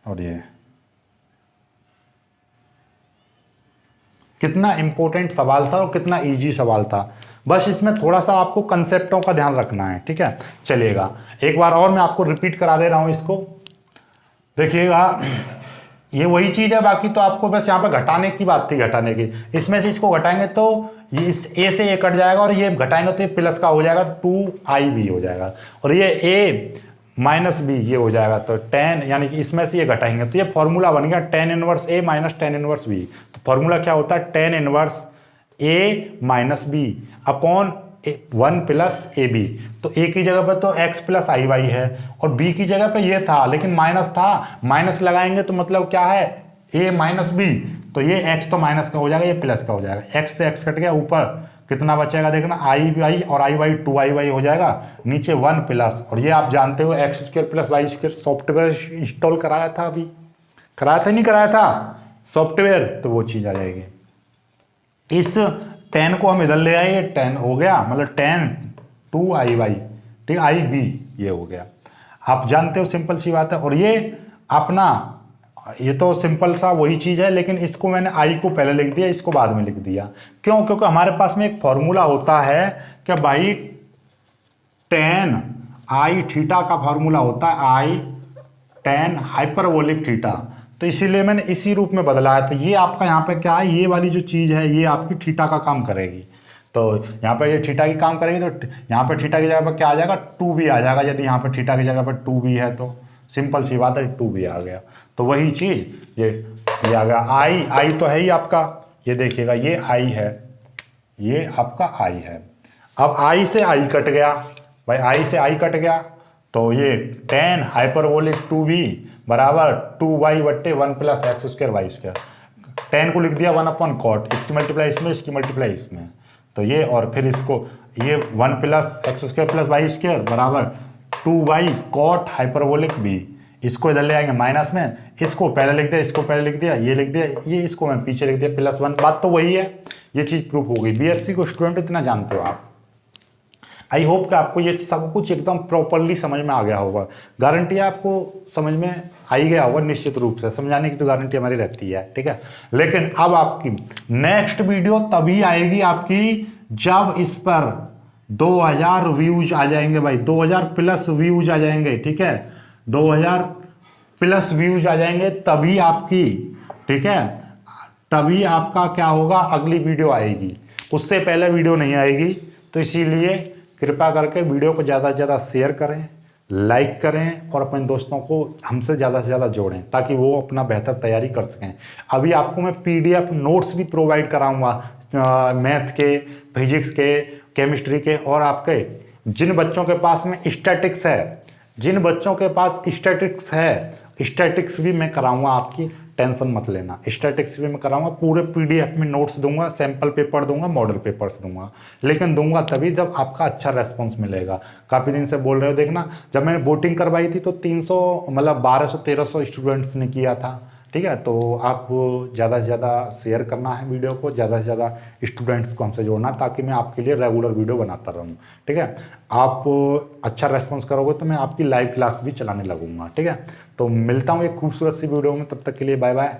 और ये कितना इंपॉर्टेंट सवाल था और कितना इजी सवाल था। बस इसमें थोड़ा सा आपको कंसेप्टों का ध्यान रखना है, ठीक है। चलिएगा एक बार और मैं आपको रिपीट करा दे रहा हूँ इसको। देखिएगा ये वही चीज़ है, बाकी तो आपको बस यहाँ पर घटाने की बात थी, घटाने की। इसमें से इसको घटाएंगे तो ये इस ए से ये कट जाएगा और ये घटाएंगे तो ये प्लस का हो जाएगा 2ib हो जाएगा, और ये a माइनस बी ये हो जाएगा। तो tan, यानी कि इसमें से ये घटाएंगे तो ये फॉर्मूला बन गया tan inverse a minus tan inverse b। तो फॉर्मूला क्या होता है, tan inverse a minus b upon 1 plus a b. तो a की जगह पर तो x प्लस आई वाई है और b की जगह पे ये था, लेकिन माइनस था, माइनस लगाएंगे तो मतलब क्या है a माइनस बी, तो ये x तो माइनस का हो जाएगा, ये प्लस का हो जाएगा। x से x कट गया, ऊपर कितना बचेगा देखना, आई वाई और आई वाई 2i हो जाएगा, नीचे 1 प्लस, और ये आप जानते हो x square plus Y square software install कराया था, अभी कराया था नहीं कराया था सॉफ्टवेयर, तो वो चीज़ आ जाएगी। इस tan को हम इधर ले आए, ये tan हो गया, मतलब tan 2iy, ठीक है, i b ये हो गया। आप जानते हो सिंपल सी बात है। और ये अपना, ये तो सिंपल सा वही चीज़ है, लेकिन इसको मैंने i को पहले लिख दिया, इसको बाद में लिख दिया। क्यों? क्योंकि हमारे पास में एक फॉर्मूला होता है कि भाई tan आई थीटा का फॉर्मूला होता है आई tan हाइपरबोलिक थीटा, तो इसीलिए मैंने इसी रूप में बदला है। तो ये आपका यहाँ पे क्या है, ये वाली जो चीज़ है ये आपकी थीटा का काम करेगी। तो यहाँ पर ये थीटा की काम करेगी, तो यहाँ पर थीटा की जगह पर क्या आ जाएगा 2b आ जाएगा। यदि यहाँ पर थीटा की जगह पर 2b है तो सिंपल सी बात है 2b आ गया। तो वही चीज़ ये आ गया, आई तो है ही आपका ये देखिएगा ये आई है, ये आपका आई है। अब आई से आई कट गया भाई, आई से आई कट गया तो ये tan हाइपरबोलिक 2b बराबर 2y बट्टे 1 plus x square y square. tan को लिख दिया 1/cot, इसकी मल्टीप्लाई इसमें, इसकी मल्टीप्लाई इसमें, तो ये और फिर इसको ये 1 plus x square plus y square बराबर 2y cot हाइपरबोलिक b। इसको इधर ले आएंगे माइनस में, इसको पहले लिख दिया, इसको पहले लिख दिया, ये लिख दिया, ये इसको मैं पीछे लिख दिया +1। बात तो वही है, ये चीज़ प्रूफ हो गई। बीएससी को स्टूडेंट इतना जानते हो आप। आई होप कि आपको ये सब कुछ एकदम प्रॉपरली समझ में आ गया होगा। गारंटी आपको समझ में आ ही गया होगा निश्चित रूप से, समझाने की तो गारंटी हमारी रहती है, ठीक है। लेकिन अब आपकी नेक्स्ट वीडियो तभी आएगी आपकी जब इस पर 2000 व्यूज आ जाएंगे भाई, 2000 प्लस व्यूज आ जाएंगे, ठीक है, 2000 प्लस व्यूज आ जाएंगे तभी आपकी, ठीक है, तभी आपका क्या होगा, अगली वीडियो आएगी। उससे पहले वीडियो नहीं आएगी। तो इसीलिए कृपया करके वीडियो को ज़्यादा से ज़्यादा शेयर करें, लाइक करें और अपने दोस्तों को हमसे ज़्यादा से ज़्यादा जोड़ें ताकि वो अपना बेहतर तैयारी कर सकें। अभी आपको मैं PDF नोट्स भी प्रोवाइड कराऊंगा मैथ के, फिजिक्स के, केमिस्ट्री के, और आपके जिन बच्चों के पास में स्टैटिक्स है, जिन बच्चों के पास स्टैटिक्स है, स्टैटिक्स भी मैं कराऊंगा आपकी, टेंशन मत लेना। स्टैटिक्स भी मैं कराऊंगा, पूरे PDF में नोट्स दूंगा, सैम्पल पेपर दूंगा, मॉडल पेपर्स दूंगा, लेकिन दूंगा तभी जब आपका अच्छा रेस्पॉन्स मिलेगा। काफ़ी दिन से बोल रहे हो, देखना जब मैंने वोटिंग करवाई थी तो 300 मतलब 1200-1300 स्टूडेंट्स ने किया था, ठीक है। तो आप ज़्यादा से ज़्यादा शेयर करना है वीडियो को, ज़्यादा से ज़्यादा स्टूडेंट्स को हमसे जोड़ना, ताकि मैं आपके लिए रेगुलर वीडियो बनाता रहूँ, ठीक है। आप अच्छा रेस्पॉन्स करोगे तो मैं आपकी लाइव क्लास भी चलाने लगूंगा, ठीक है। तो मिलता हूँ एक खूबसूरत सी वीडियो में, तब तक के लिए बाय बाय।